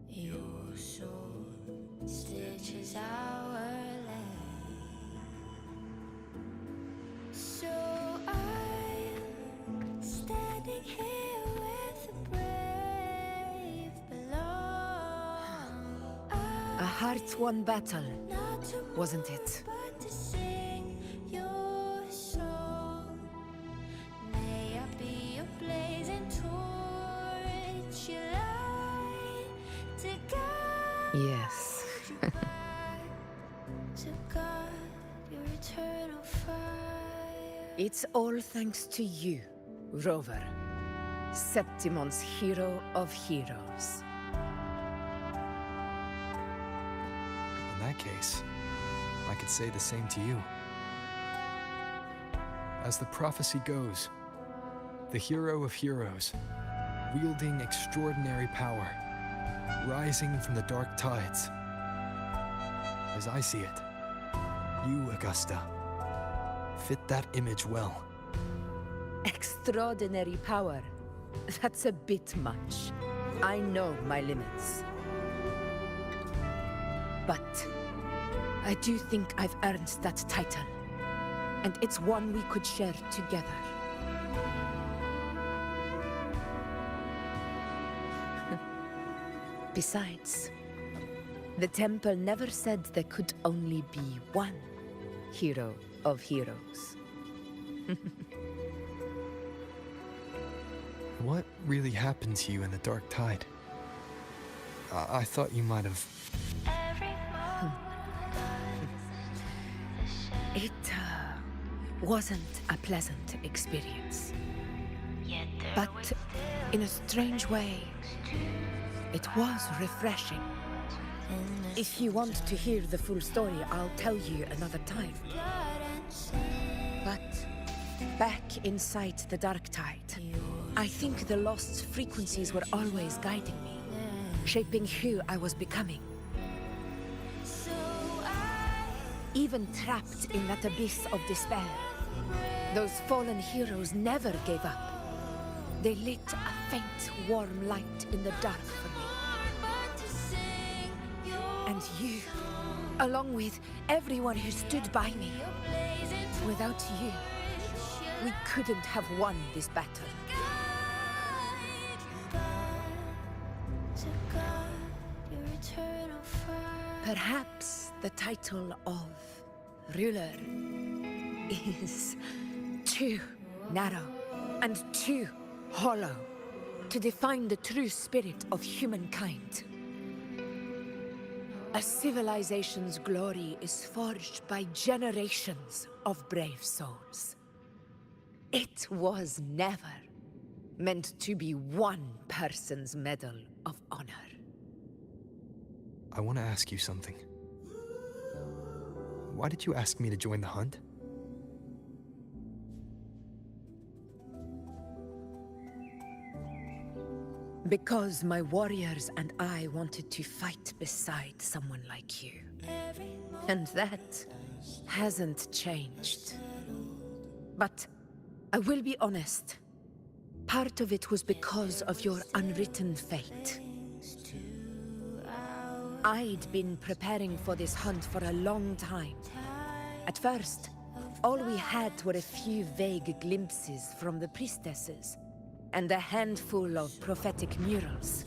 Your sword stitches our land. So I'm standing here with the brave below. A heart-won battle, wasn't it? But to sing your song, may I be a blazing torch you light to guide Yes. you back to God, your eternal fire. It's all thanks to you, Rover, Septimon's hero of heroes. In that case, I could say the same to you. As the prophecy goes, the hero of heroes, wielding extraordinary power, rising from the dark tides. As I see it, you, Augusta, fit that image well. Extraordinary power. That's a bit much. I know my limits. But I do think I've earned that title. And it's one we could share together. Besides, the temple never said there could only be one hero of heroes. What really happened to you in the dark tide? I thought you might have... It wasn't a pleasant experience. But in a strange way, it was refreshing. If you want to hear the full story, I'll tell you another time. But back inside the dark tide, I think the lost frequencies were always guiding me, shaping who I was becoming. Even trapped in that abyss of despair, those fallen heroes never gave up. They lit a faint, warm light in the dark for me. And you, along with everyone who stood by me. Without you, we couldn't have won this battle. Perhaps the title of ruler is too narrow and too hollow to define the true spirit of humankind. A civilization's glory is forged by generations of brave souls. It was never meant to be one person's medal of honor. I want to ask you something. Why did you ask me to join the hunt? Because my warriors and I wanted to fight beside someone like you. And that hasn't changed. But I will be honest. Part of it was because of your unwritten fate. I'd been preparing for this hunt for a long time. At first, all we had were a few vague glimpses from the priestesses, and a handful of prophetic murals.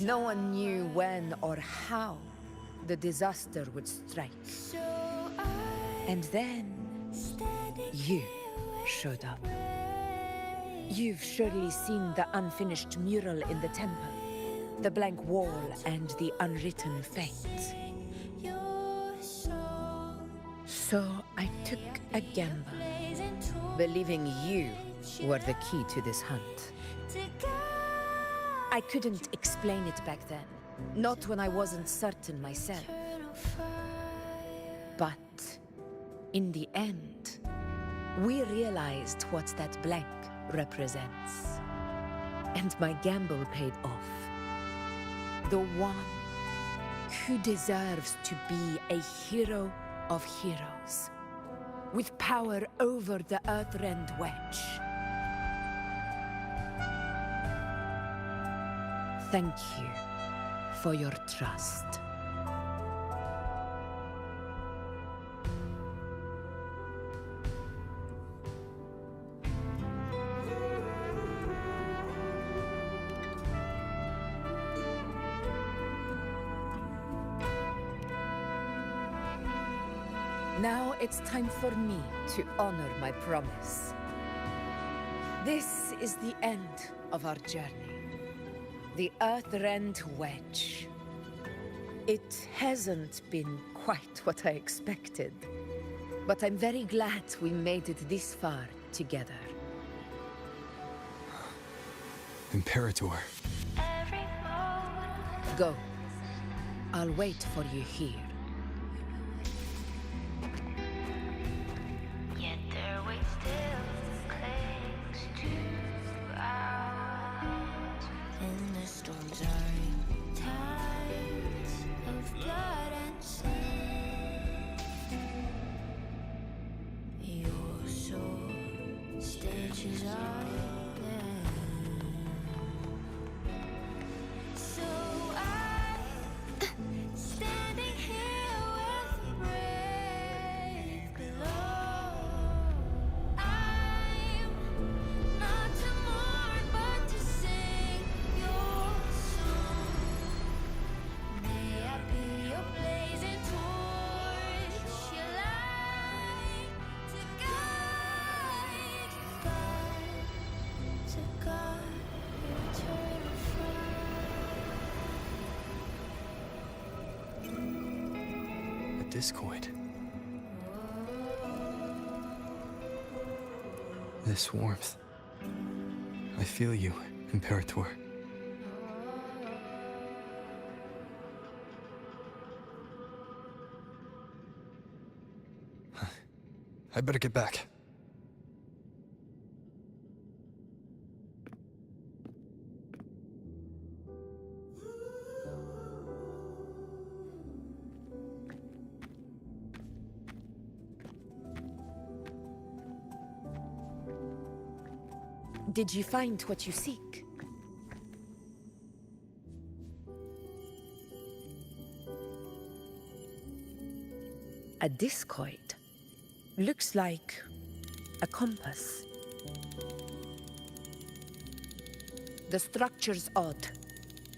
No one knew when or how the disaster would strike. And then, you showed up. You've surely seen the unfinished mural in the temple, the blank wall and the unwritten fate. So I took a gamble, believing you were the key to this hunt. I couldn't explain it back then, not when I wasn't certain myself. But in the end, we realized what that blank represents. And my gamble paid off. The one who deserves to be a hero of heroes, with power over the Earthrend Wedge. Thank you for your trust. Now it's time for me to honor my promise. This is the end of our journey. The Earthrend Wedge. It hasn't been quite what I expected, but I'm very glad we made it this far together. Imperator. Go. I'll wait for you here. Yet their weight still clings to ours. And the storms are tides of blood and sin. Your sword stitches are there. So standing here with a brave glow. I'm not to mourn, but to sing your song. May I be your blazing torch, your light to guide your eternal A discoid. This warmth. I feel you, Imperator. I better get back. Did you find what you seek? A discoid. Looks like a compass. The structure's odd.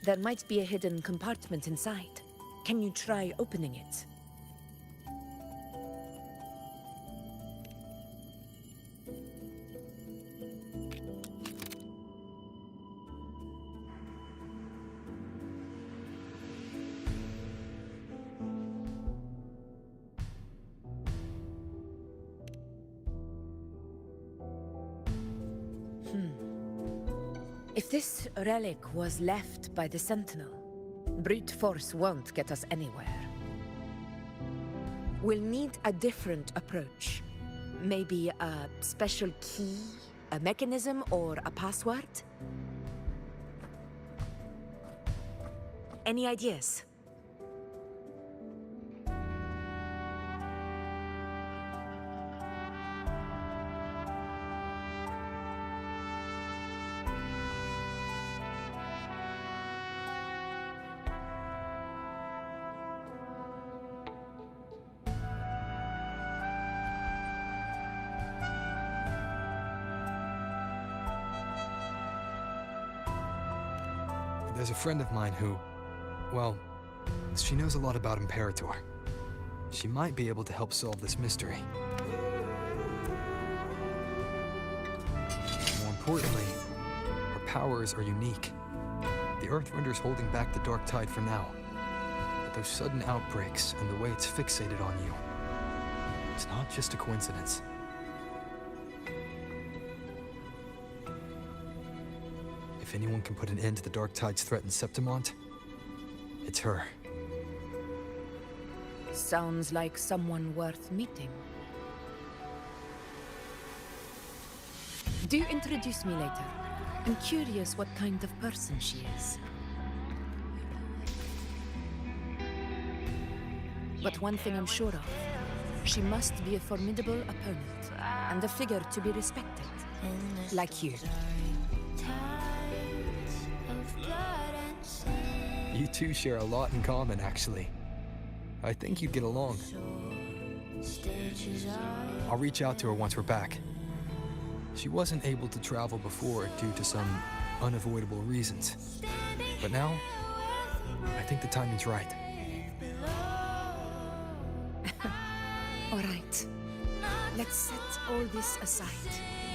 There might be a hidden compartment inside. Can you try opening it? If this relic was left by the Sentinel, brute force won't get us anywhere. We'll need a different approach. Maybe a special key, a mechanism, or a password? Any ideas? There's a friend of mine who, well, she knows a lot about Imperator. She might be able to help solve this mystery. More importantly, her powers are unique. The Earthrender's holding back the Dark Tide for now. But those sudden outbreaks and the way it's fixated on you, it's not just a coincidence. If anyone can put an end to the Dark Tide's threat in Septimont, it's her. Sounds like someone worth meeting. Do introduce me later. I'm curious what kind of person she is. But one thing I'm sure of, she must be a formidable opponent, and a figure to be respected, like you. You two share a lot in common, actually. I think you'd get along. I'll reach out to her once we're back. She wasn't able to travel before due to some unavoidable reasons. But now, I think the timing's right. All right. Let's set all this aside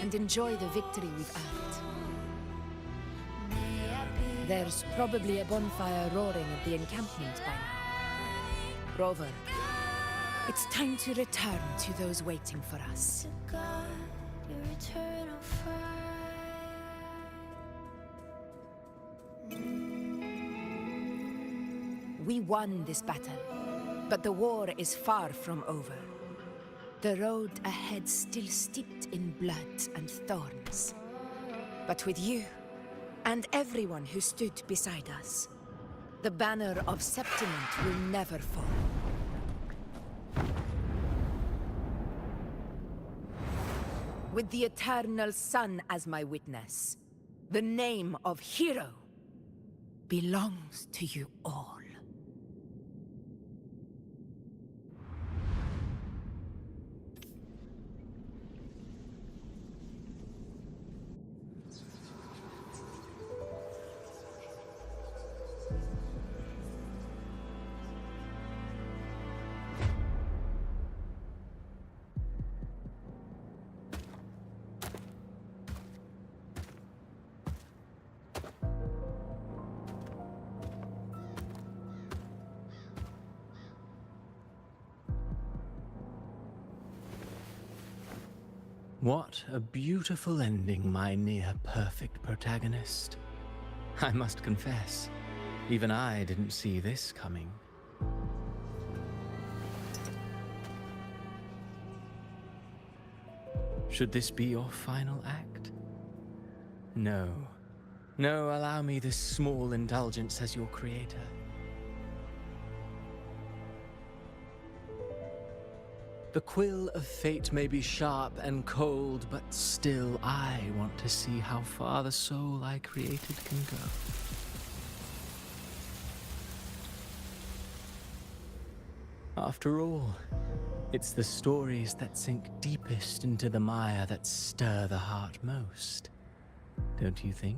and enjoy the victory we've earned. There's probably a bonfire roaring at the encampment by now. Rover, it's time to return to those waiting for us. We won this battle, but the war is far from over. The road ahead still steeped in blood and thorns. But with you, and everyone who stood beside us, the banner of Septimont will never fall. With the eternal sun as my witness, the name of hero belongs to you all. What a beautiful ending, my near-perfect protagonist. I must confess, even I didn't see this coming. Should this be your final act? No. No, allow me this small indulgence as your creator. The quill of fate may be sharp and cold, but still I want to see how far the soul I created can go. After all, it's the stories that sink deepest into the mire that stir the heart most, don't you think?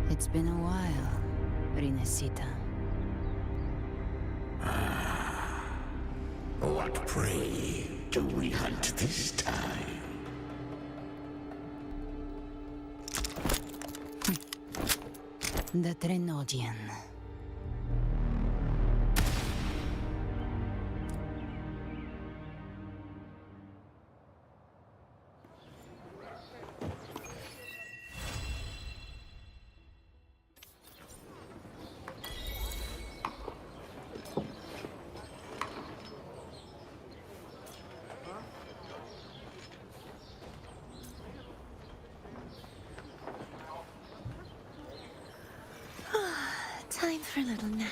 It's been a while, Rinesita. What prey do we hunt this time? The Trenodian. Time for a little nap.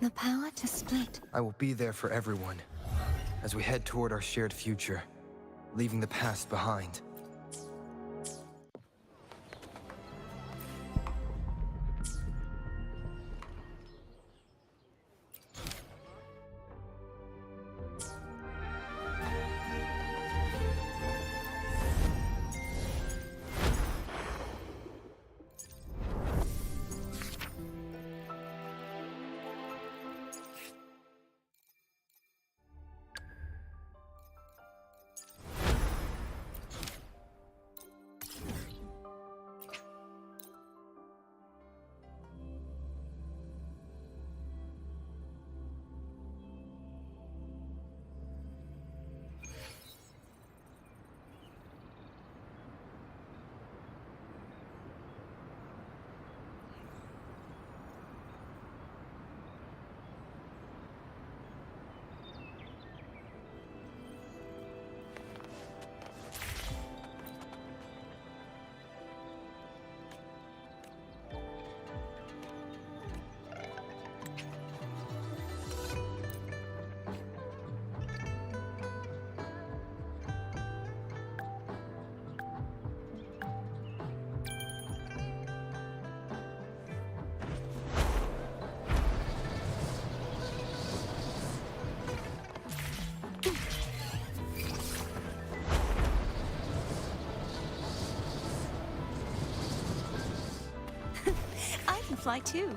The power to split. I will be there for everyone as we head toward our shared future, leaving the past behind. I can fly too.